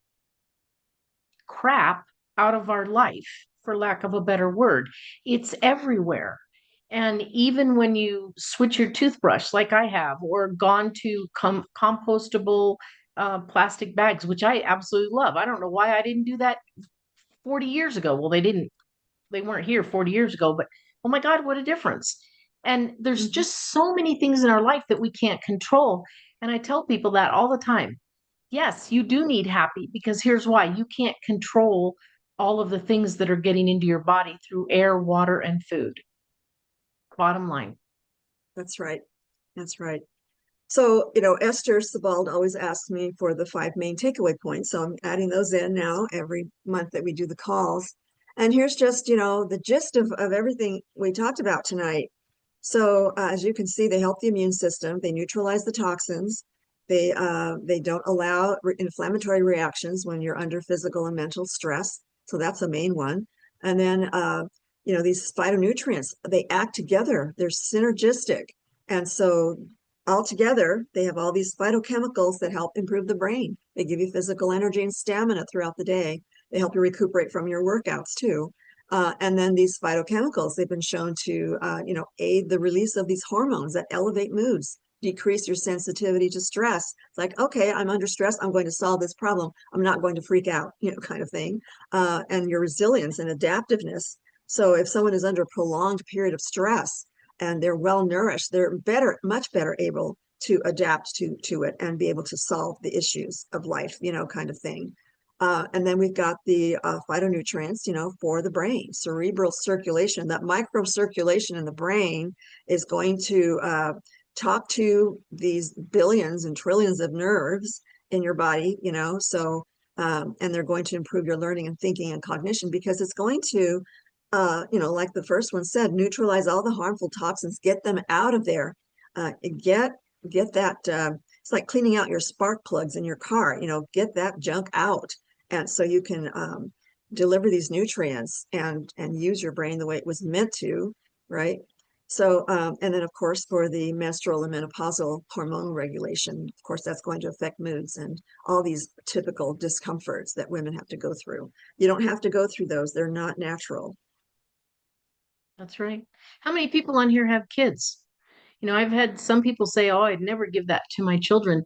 crap out of our life, for lack of a better word. It's everywhere. And even when you switch your toothbrush, like I have, or gone to compostable plastic bags, which I absolutely love. I don't know why I didn't do that 40 years ago. Well, they weren't here 40 years ago, but oh my God, what a difference. And there's just so many things in our life that we can't control. And I tell people that all the time. Yes, you do need happy, because here's why: you can't control all of the things that are getting into your body through air, water, and food. Bottom line. That's right. That's right. So, Esther Sebald always asks me for the 5 main takeaway points. So I'm adding those in now every month that we do the calls. And here's just, the gist of everything we talked about tonight. So as you can see, they help the immune system. They neutralize the toxins. They don't allow inflammatory reactions when you're under physical and mental stress. So that's a main one. And then, these phytonutrients, they act together. They're synergistic. And so altogether, they have all these phytochemicals that help improve the brain. They give you physical energy and stamina throughout the day. They help you recuperate from your workouts too. And then these phytochemicals, they've been shown to, aid the release of these hormones that elevate moods, decrease your sensitivity to stress. It's like, okay, I'm under stress. I'm going to solve this problem. I'm not going to freak out, kind of thing. And your resilience and adaptiveness. So if someone is under a prolonged period of stress and they're well nourished, they're much better able to adapt to it and be able to solve the issues of life, kind of thing. And then we've got the phytonutrients, for the brain, cerebral circulation. That microcirculation in the brain is going to talk to these billions and trillions of nerves in your body, and they're going to improve your learning and thinking and cognition because it's going to, like the first one said, neutralize all the harmful toxins, get them out of there, get that. It's like cleaning out your spark plugs in your car, get that junk out. And so you can deliver these nutrients and use your brain the way it was meant to, right? So, and then of course, for the menstrual and menopausal hormonal regulation, of course, that's going to affect moods and all these typical discomforts that women have to go through. You don't have to go through those. They're not natural. That's right. How many people on here have kids? I've had some people say, oh, I'd never give that to my children.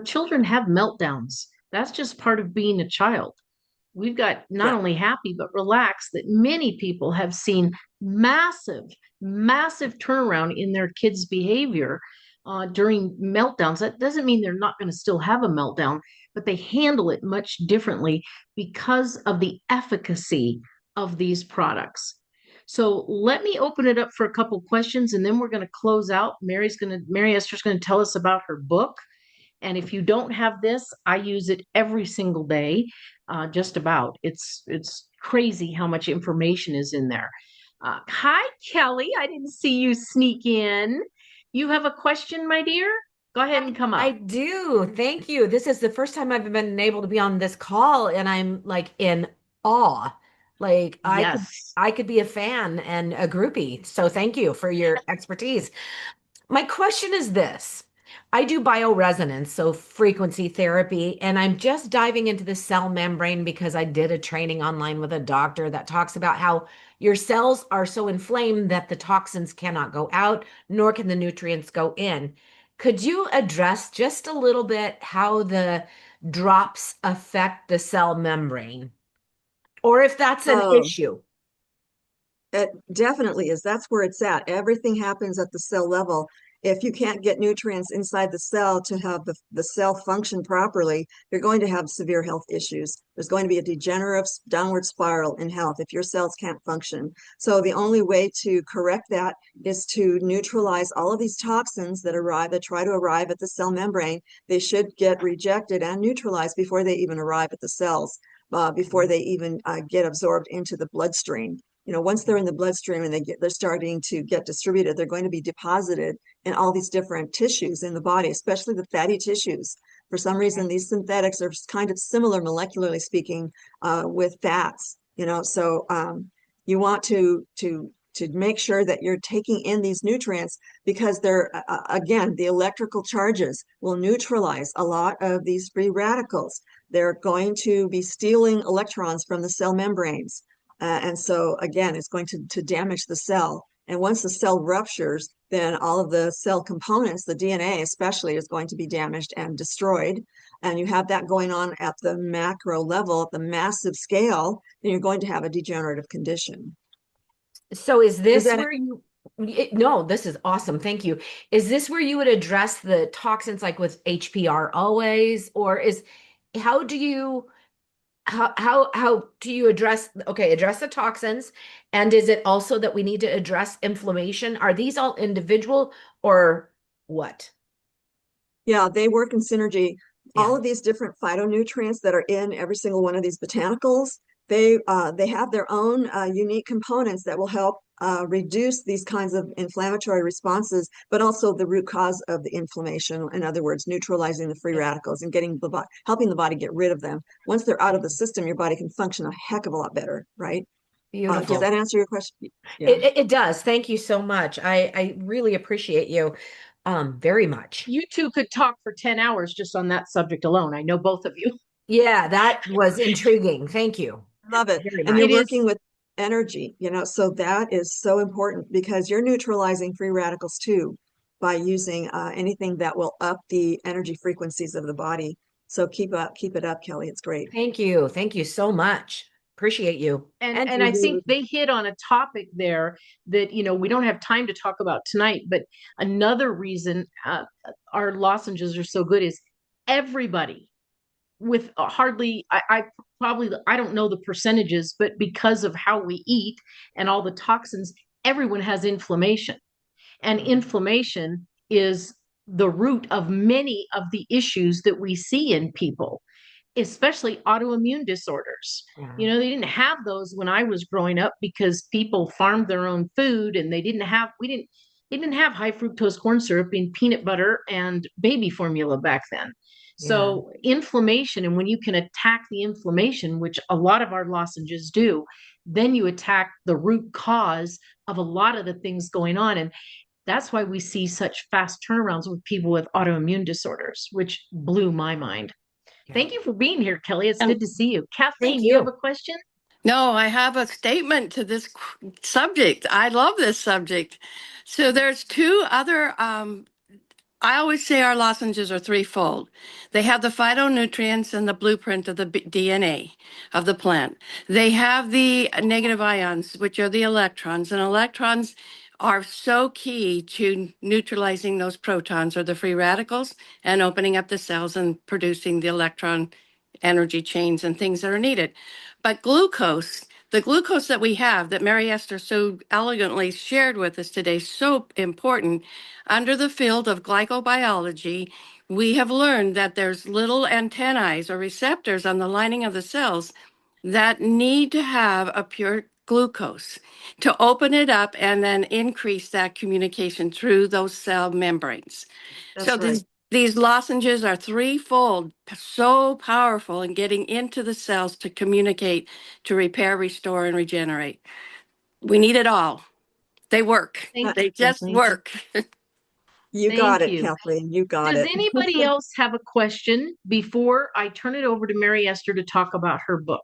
Children have meltdowns. That's just part of being a child. We've got not Yeah. only happy, but relaxed that many people have seen massive, massive turnaround in their kids' behavior during meltdowns. That doesn't mean they're not going to still have a meltdown, but they handle it much differently because of the efficacy of these products. So let me open it up for a couple questions and then we're going to close out. Mary Esther's going to tell us about her book. And if you don't have this, I use it every single day, just about. It's crazy how much information is in there. Hi, Kelly. I didn't see you sneak in. You have a question, my dear? Go ahead and come I up. do. Thank you. This is the first time I've been able to be on this call and I'm like in awe. Like I could Yes. I could be a fan and a groupie. So thank you for your expertise. My question is this. I do bioresonance, so frequency therapy, and I'm just diving into the cell membrane because I did a training online with a doctor that talks about how your cells are so inflamed that the toxins cannot go out, nor can the nutrients go in. Could you address just a little bit how the drops affect the cell membrane, or if that's an Oh, issue? it definitely is. That's where it's at. Everything happens at the cell level. If you can't get nutrients inside the cell to have the cell function properly, you're going to have severe health issues. There's going to be a degenerative downward spiral in health if your cells can't function. So the only way to correct that is to neutralize all of these toxins that try to arrive at the cell membrane. They should get rejected and neutralized before they even arrive at the cells, before they even get absorbed into the bloodstream. Once they're in the bloodstream and they're starting to get distributed, they're going to be deposited in all these different tissues in the body, especially the fatty tissues. For some reason, these synthetics are kind of similar, molecularly speaking, with fats. So you want to make sure that you're taking in these nutrients because they're again, the electrical charges will neutralize a lot of these free radicals. They're going to be stealing electrons from the cell membranes. And so again, it's going to damage the cell. And once the cell ruptures, then all of the cell components, the DNA especially, is going to be damaged and destroyed. And you have that going on at the macro level, at the massive scale, then you're going to have a degenerative condition. So is Does this that where no, this is awesome. Thank you. Is this where you would address the toxins like with HPR always, or how do you how do you address the toxins? And is it also that we need to address inflammation? Are these all individual or what? Yeah, they work in synergy. All Yeah. of these different phytonutrients that are in every single one of these botanicals, they have their own unique components that will help reduce these kinds of inflammatory responses, but also the root cause of the inflammation. In other words, neutralizing the free Yeah. radicals and helping the body get rid of them. Once they're out of the system, your body can function a heck of a lot better, right? Does Beautiful. that answer your question? Yeah. It does. Thank you so much. I really appreciate you very much. You two could talk for 10 hours just on that subject alone. I know both of you. Yeah, that was intriguing. Thank you Love it. very And you're It much. is. working with energy, so that is so important because you're neutralizing free radicals too by using anything that will up the energy frequencies of the body. So keep it up, Kelly. It's great. Thank you. Thank you so much. Appreciate you. And I think they hit on a topic there that, we don't have time to talk about tonight, but another reason our lozenges are so good is everybody with hardly, I don't know the percentages, but because of how we eat and all the toxins, everyone has inflammation. And inflammation is the root of many of the issues that we see in people, especially autoimmune disorders. Yeah. They didn't have those when I was growing up because people farmed their own food and they didn't have high fructose corn syrup in peanut butter and baby formula back then. Yeah. So inflammation, and when you can attack the inflammation, which a lot of our lozenges do, then you attack the root cause of a lot of the things going on. And that's why we see such fast turnarounds with people with autoimmune disorders, which blew my mind. Yeah. Thank you for being here, Kelly. It's good to see you. Kathleen, Thank you have you. a question? No, I have a statement to this subject. I love this subject. So there's two other, I always say our lozenges are threefold. They have the phytonutrients and the blueprint of the DNA of the plant. They have the negative ions, which are the electrons, and electrons are so key to neutralizing those protons or the free radicals and opening up the cells and producing the electron energy chains and things that are needed. But glucose, the glucose that we have that Mary Esther so elegantly shared with us today, so important. Under the field of glycobiology, we have learned that there's little antennae or receptors on the lining of the cells that need to have a pure glucose to open it up and then increase that communication through those cell membranes. That's So right. these lozenges are threefold, so powerful in getting into the cells to communicate, to repair, restore, and regenerate. We need it all. They work. Thank They you, just Kathleen. work. You got Thank it, you. Kathleen. You got Does it. anybody else have a question before I turn it over to Mary Esther to talk about her book?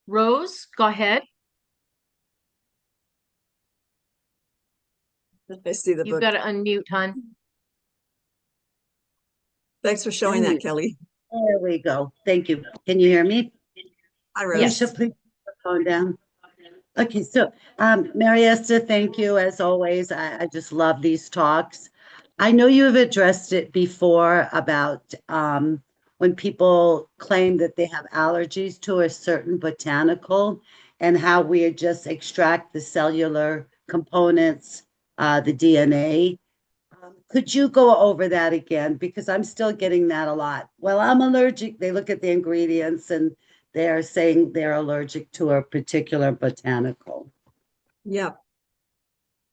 Rose, go ahead. I see the You've book. got to unmute, hon. Thanks for showing that, Unmute. Kelly. There we go. Thank you. Can you hear me? Hi, Yes. Rose. Alicia, please put the phone down. Okay, so Mary Esther, thank you as always. I just love these talks. I know you have addressed it before about when people claim that they have allergies to a certain botanical and how we just extract the cellular components, the DNA. Could you go over that again? Because I'm still getting that a lot. Well, I'm allergic. They look at the ingredients and they're saying they're allergic to a particular botanical. Yeah.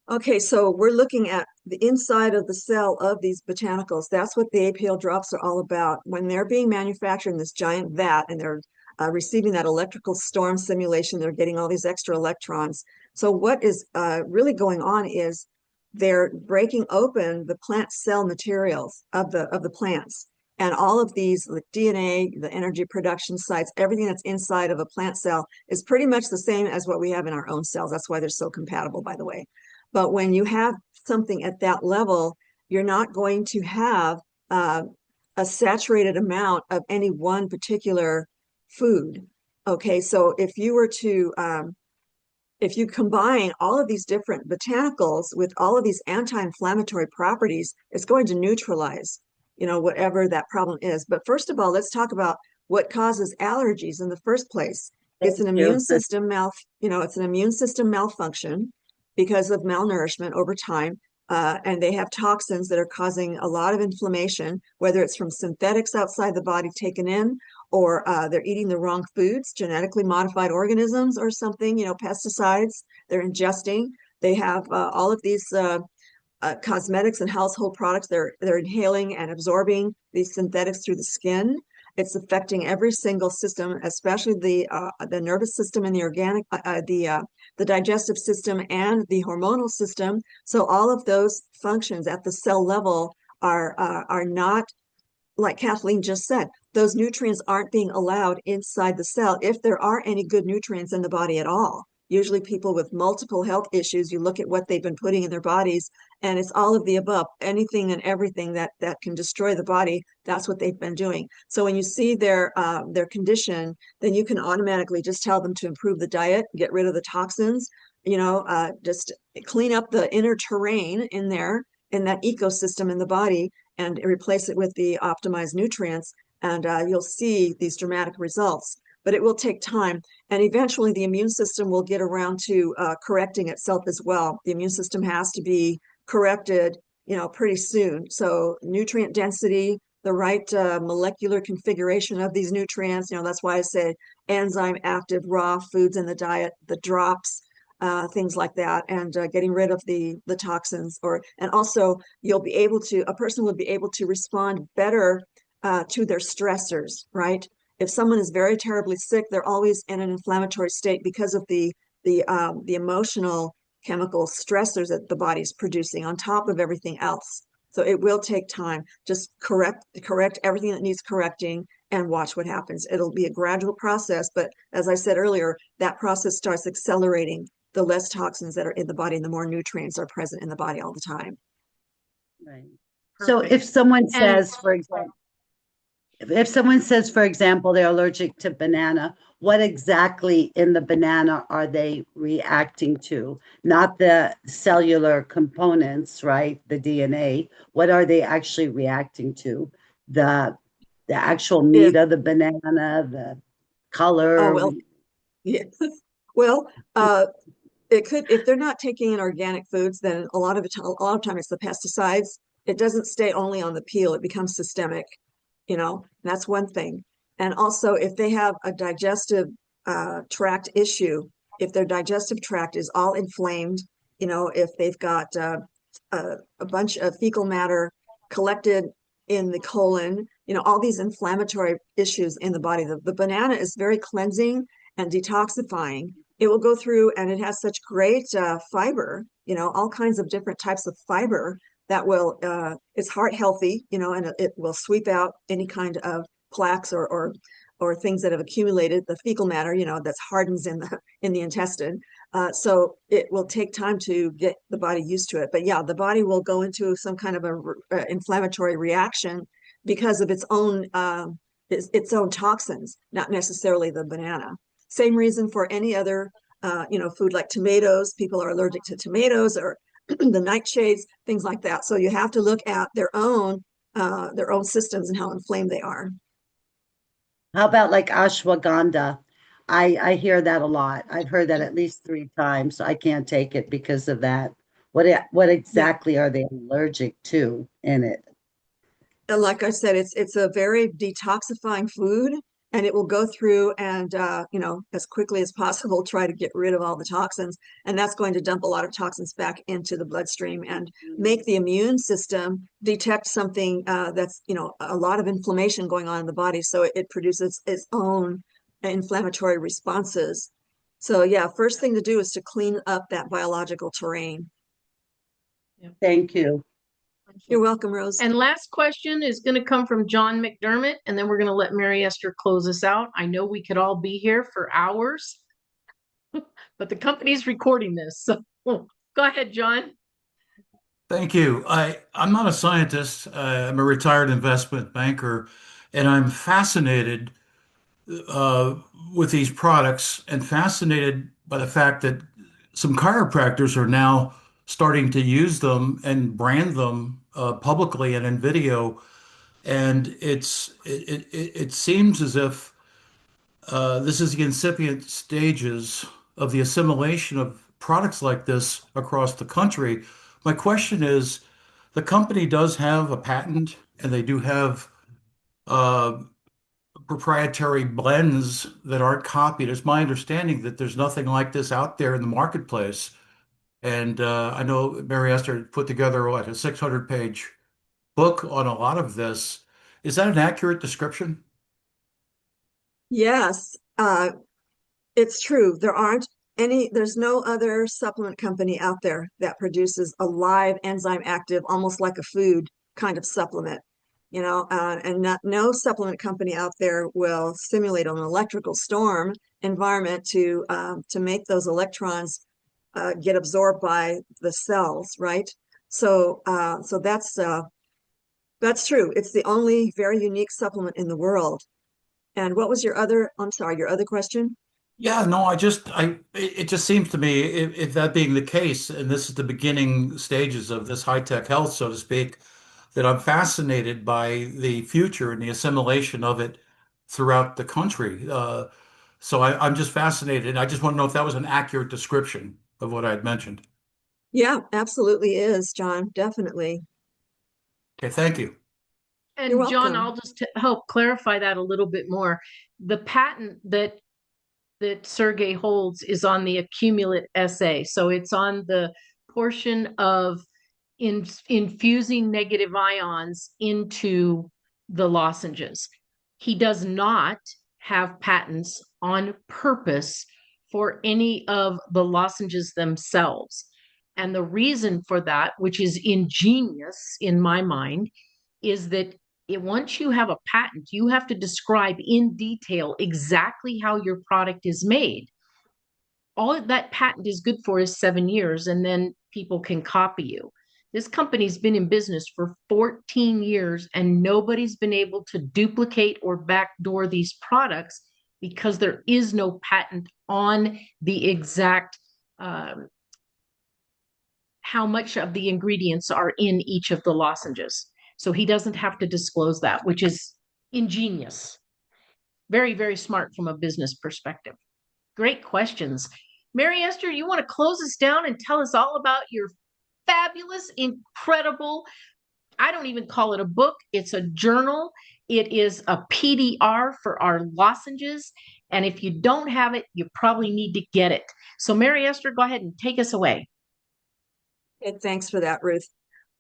Okay, so we're looking at the inside of the cell of these botanicals. That's what the APL drops are all about. When they're being manufactured in this giant vat and they're receiving that electrical storm simulation, they're getting all these extra electrons. So what is really going on is they're breaking open the plant cell materials of the plants. And all of these, the DNA, the energy production sites, everything that's inside of a plant cell is pretty much the same as what we have in our own cells. That's why they're so compatible, by the way. But when you have something at that level, you're not going to have a saturated amount of any one particular food. Okay, so if you were to, if you combine all of these different botanicals with all of these anti-inflammatory properties, it's going to neutralize, whatever that problem is. But first of all, let's talk about what causes allergies in the first place. It's an immune system it's an immune system malfunction because of malnourishment over time. And they have toxins that are causing a lot of inflammation, whether it's from synthetics outside the body taken in, or they're eating the wrong foods, genetically modified organisms or something, pesticides they're ingesting. They have all of these cosmetics and household products. They're inhaling and absorbing these synthetics through the skin. It's affecting every single system, especially the nervous system and the organic, the digestive system and the hormonal system. So all of those functions at the cell level are not, like Kathleen just said, those nutrients aren't being allowed inside the cell, if there are any good nutrients in the body at all. Usually people with multiple health issues, you look at what they've been putting in their bodies, and it's all of the above, anything and everything that can destroy the body. That's what they've been doing. So when you see their condition, then you can automatically just tell them to improve the diet, get rid of the toxins, just clean up the inner terrain in there, in that ecosystem in the body, and replace it with the optimized nutrients, and you'll see these dramatic results. But it will take time, and eventually the immune system will get around to correcting itself as well. The immune system has to be corrected, pretty soon. So nutrient density, the right molecular configuration of these nutrients, that's why I say enzyme active raw foods in the diet, the drops, things like that, and getting rid of the toxins. And also a person will be able to respond better to their stressors, right? If someone is very terribly sick, they're always in an inflammatory state because of the emotional chemical stressors that the body's producing on top of everything else. So it will take time. Just correct everything that needs correcting and watch what happens. It'll be a gradual process, but as I said earlier, that process starts accelerating the less toxins that are in the body and the more nutrients are present in the body all the time. Right. So Perfect. if someone And says, for example, they're allergic to banana, what exactly in the banana are they reacting to? Not the cellular components, right? The DNA. What are they actually reacting to? The actual If meat of the banana, the oh color. well, yeah. Well, it could, if they're not taking in organic foods, then a lot of time it's the pesticides. It doesn't stay only on the peel, it becomes systemic, that's one thing. And also if they have a digestive tract issue, if their digestive tract is all inflamed, if they've got a bunch of fecal matter collected in the colon, all these inflammatory issues in the body. The banana is very cleansing and detoxifying. It will go through, and it has such great fiber, all kinds of different types of fiber that will, it's heart healthy, and it will sweep out any kind of plaques or things that have accumulated, the fecal matter, that's hardens in the intestine. So it will take time to get the body used to it. But yeah, the body will go into some kind of a inflammatory reaction because of its own toxins, not necessarily the banana. Same reason for any other food like tomatoes. People are allergic to tomatoes or the nightshades, things like that. So you have to look at their own systems and how inflamed they are. How about like ashwagandha? I hear that a lot. I've heard that at least 3 times. I can't take it because of that. What Yeah. exactly are they allergic to in it? And like I said, it's a very detoxifying food, and it will go through and as quickly as possible try to get rid of all the toxins, and that's going to dump a lot of toxins back into the bloodstream and make the immune system detect something that's a lot of inflammation going on in the body, so it produces its own inflammatory responses. So yeah, first thing to do is to clean up that biological terrain. Thank you. You're welcome, Rose. And last question is going to come from John McDermott, and then we're going to let Mary Esther close us out. I know we could all be here for hours, but the company's recording this. So go ahead, John. Thank you. I'm not a scientist. I'm a retired investment banker, and I'm fascinated uh, with these products and fascinated by the fact that some chiropractors are now starting to use them and brand them publicly and in video. And it seems as if this is the incipient stages of the assimilation of products like this across the country. My question is, the company does have a patent and they do have uh, proprietary blends that aren't copied. It's my understanding that there's nothing like this out there in the marketplace. And I know Mary Esther put together what, a 600-page book on a lot of this. Is that an accurate description? Yes, it's true. There's no other supplement company out there that produces a live enzyme active, almost like a food kind of supplement. and no supplement company out there will simulate an electrical storm environment to make those electrons get absorbed by the cells, right? So that's true. It's the only very unique supplement in the world. And what was I'm sorry, your other question? Yeah, no, it just seems to me, if that being the case, and this is the beginning stages of this high-tech health, so to speak, that I'm fascinated by the future and the assimilation of it throughout the country. I'm just fascinated. I just want to know if that was an accurate description of what I had mentioned. Yeah, absolutely is, John. Definitely. Okay, thank you. You're And John, welcome. I'll just help clarify that a little bit more. The patent that Sergey holds is on the Acumullit SA. So it's on the portion of infusing negative ions into the lozenges. He does not have patents on purpose for any of the lozenges themselves. And the reason for that, which is ingenious in my mind, is that once you have a patent, you have to describe in detail exactly how your product is made. All that patent is good for is 7 years, and then people can copy you. This company's been in business for 14 years, and nobody's been able to duplicate or backdoor these products because there is no patent on the exact how much of the ingredients are in each of the lozenges. So he doesn't have to disclose that, which is ingenious. Very, very smart from a business perspective. Great questions. Mary Esther, you want to close us down and tell us all about your fabulous, incredible, I don't even call it a book, it's a journal. It is a PDR for our lozenges. And if you don't have it, you probably need to get it. So, Mary Esther, go ahead and take us away. Okay, thanks for that, Ruth.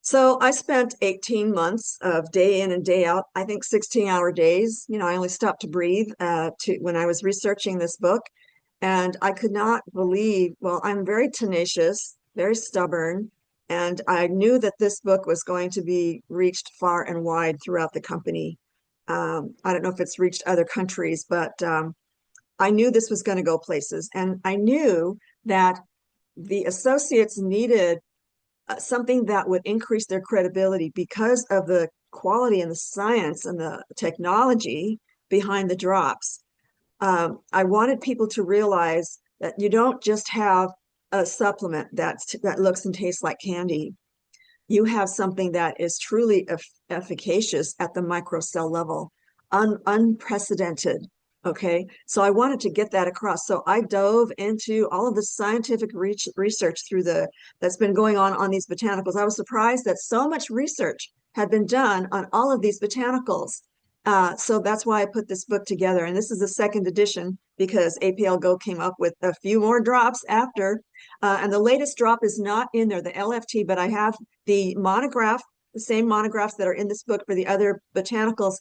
So I spent 18 months of day in and day out, I think 16-hour days. I only stopped to breathe when I was researching this book. And I could not believe, well, I'm very tenacious, very stubborn, and I knew that this book was going to be reached far and wide throughout the company. I don't know if it's reached other countries, but I knew this was going to go places. And I knew that the associates needed something that would increase their credibility because of the quality and the science and the technology behind the drops. I wanted people to realize that you don't just have a supplement that looks and tastes like candy. You have something that is truly efficacious at the microcell level, unprecedented. Okay, so I wanted to get that across. So I dove into all of the scientific research that's been going on these botanicals. I was surprised that so much research had been done on all of these botanicals. So that's why I put this book together. And this is the second edition because APLGO came up with a few more drops after. And the latest drop is not in there, the LFT, but I have the monograph, the same monographs that are in this book for the other botanicals.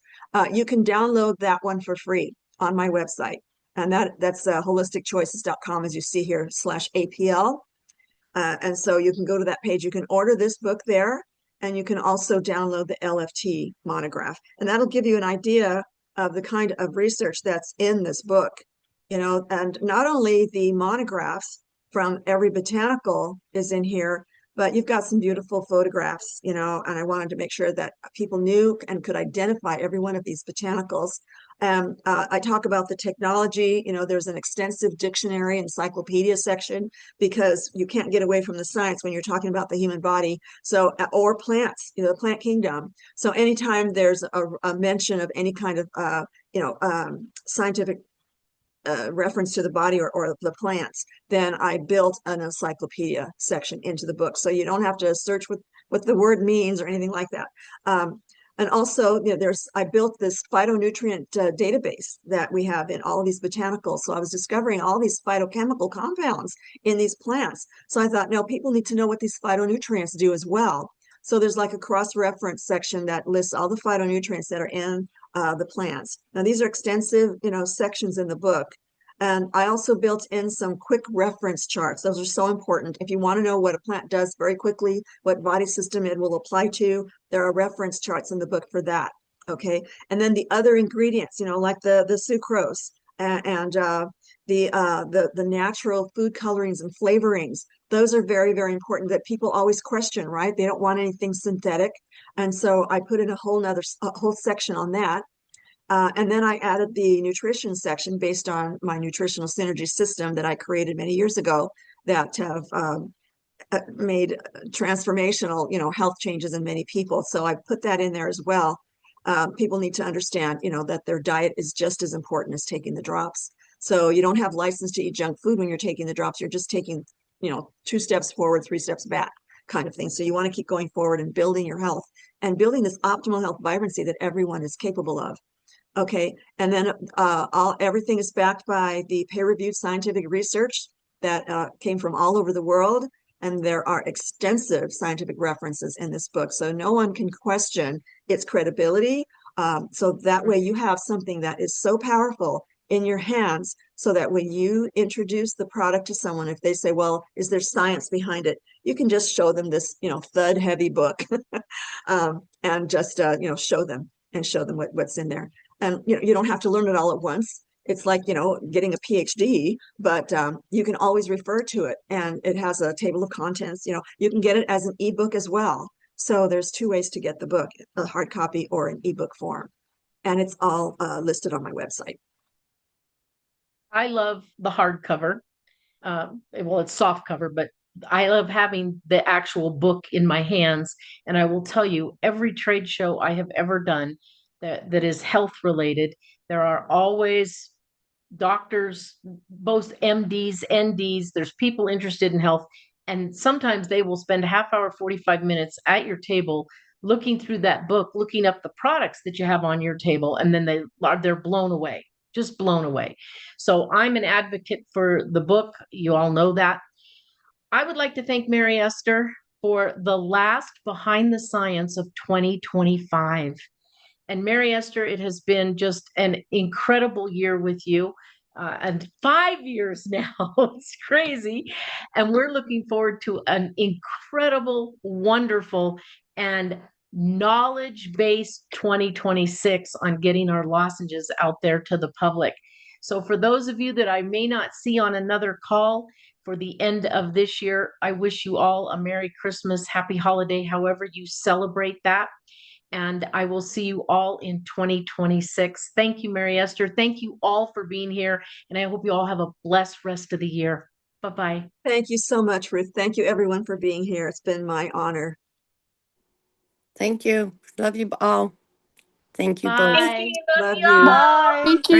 You can download that one for free on my website. And that's holisticchoices.com, as you see here, /APL. And so you can go to that page. You can order this book there. And you can also download the LFT monograph. And that'll give you an idea of the kind of research that's in this book. And not only the monographs from every botanical is in here, but you've got some beautiful photographs, and I wanted to make sure that people knew and could identify every one of these botanicals. I talk about the technology. There's an extensive dictionary encyclopedia section because you can't get away from the science when you're talking about the human body. So, or plants, the plant kingdom. So anytime there's a mention of any kind of, scientific reference to the body or the plants, then I built an encyclopedia section into the book. So you don't have to search what the word means or anything like that. And also, I built this phytonutrient database that we have in all of these botanicals. So I was discovering all these phytochemical compounds in these plants. So I thought, no, people need to know what these phytonutrients do as well. So there's like a cross-reference section that lists all the phytonutrients that are in the plants. Now, these are extensive, sections in the book. And I also built in some quick reference charts. Those are so important. If you want to know what a plant does very quickly, what body system it will apply to, there are reference charts in the book for that. Okay. And then the other ingredients, like the sucrose and the natural food colorings and flavorings. Those are very, very important that people always question, right? They don't want anything synthetic. And so I put in a whole section on that. And then I added the nutrition section based on my nutritional synergy system that I created many years ago that have made transformational, health changes in many people. So I put that in there as well. People need to understand, that their diet is just as important as taking the drops. So you don't have license to eat junk food when you're taking the drops. You're just taking, 2 steps forward, 3 steps back kind of thing. So you want to keep going forward and building your health and building this optimal health vibrancy that everyone is capable of. Okay, and then everything is backed by the peer-reviewed scientific research that came from all over the world, and there are extensive scientific references in this book, so no one can question its credibility. So that way you have something that is so powerful in your hands, so that when you introduce the product to someone, if they say, well, is there science behind it? You can just show them this, thud-heavy book, and just, show them what's in there. And you don't have to learn it all at once. It's like, getting a PhD, but you can always refer to it. And it has a table of contents. You can get it as an ebook as well. So there's 2 ways to get the book, a hard copy or an ebook form. And it's all listed on my website. I love the hardcover. Well, it's soft cover, but I love having the actual book in my hands. And I will tell you, every trade show I have ever done that is health related, there are always doctors, both MDs, NDs, there's people interested in health. And sometimes they will spend a half hour, 45 minutes at your table looking through that book, looking up the products that you have on your table, and then they're blown away, just blown away. So I'm an advocate for the book. You all know that. I would like to thank Mary Esther for the last Behind the Science of 2025. And Mary Esther, it has been just an incredible year with you. And 5 years now. It's crazy. And we're looking forward to an incredible, wonderful, and knowledge-based 2026 on getting our lozenges out there to the public. So for those of you that I may not see on another call for the end of this year, I wish you all a Merry Christmas, Happy Holiday, however you celebrate that. And I will see you all in 2026. Thank you, Mary Esther. Thank you all for being here. And I hope you all have a blessed rest of the year. Bye-bye. Thank you so much, Ruth. Thank you, everyone, for being here. It's been my honor. Thank you. Love you all. Thank you both. Bye. Love you. Bye. Thank you.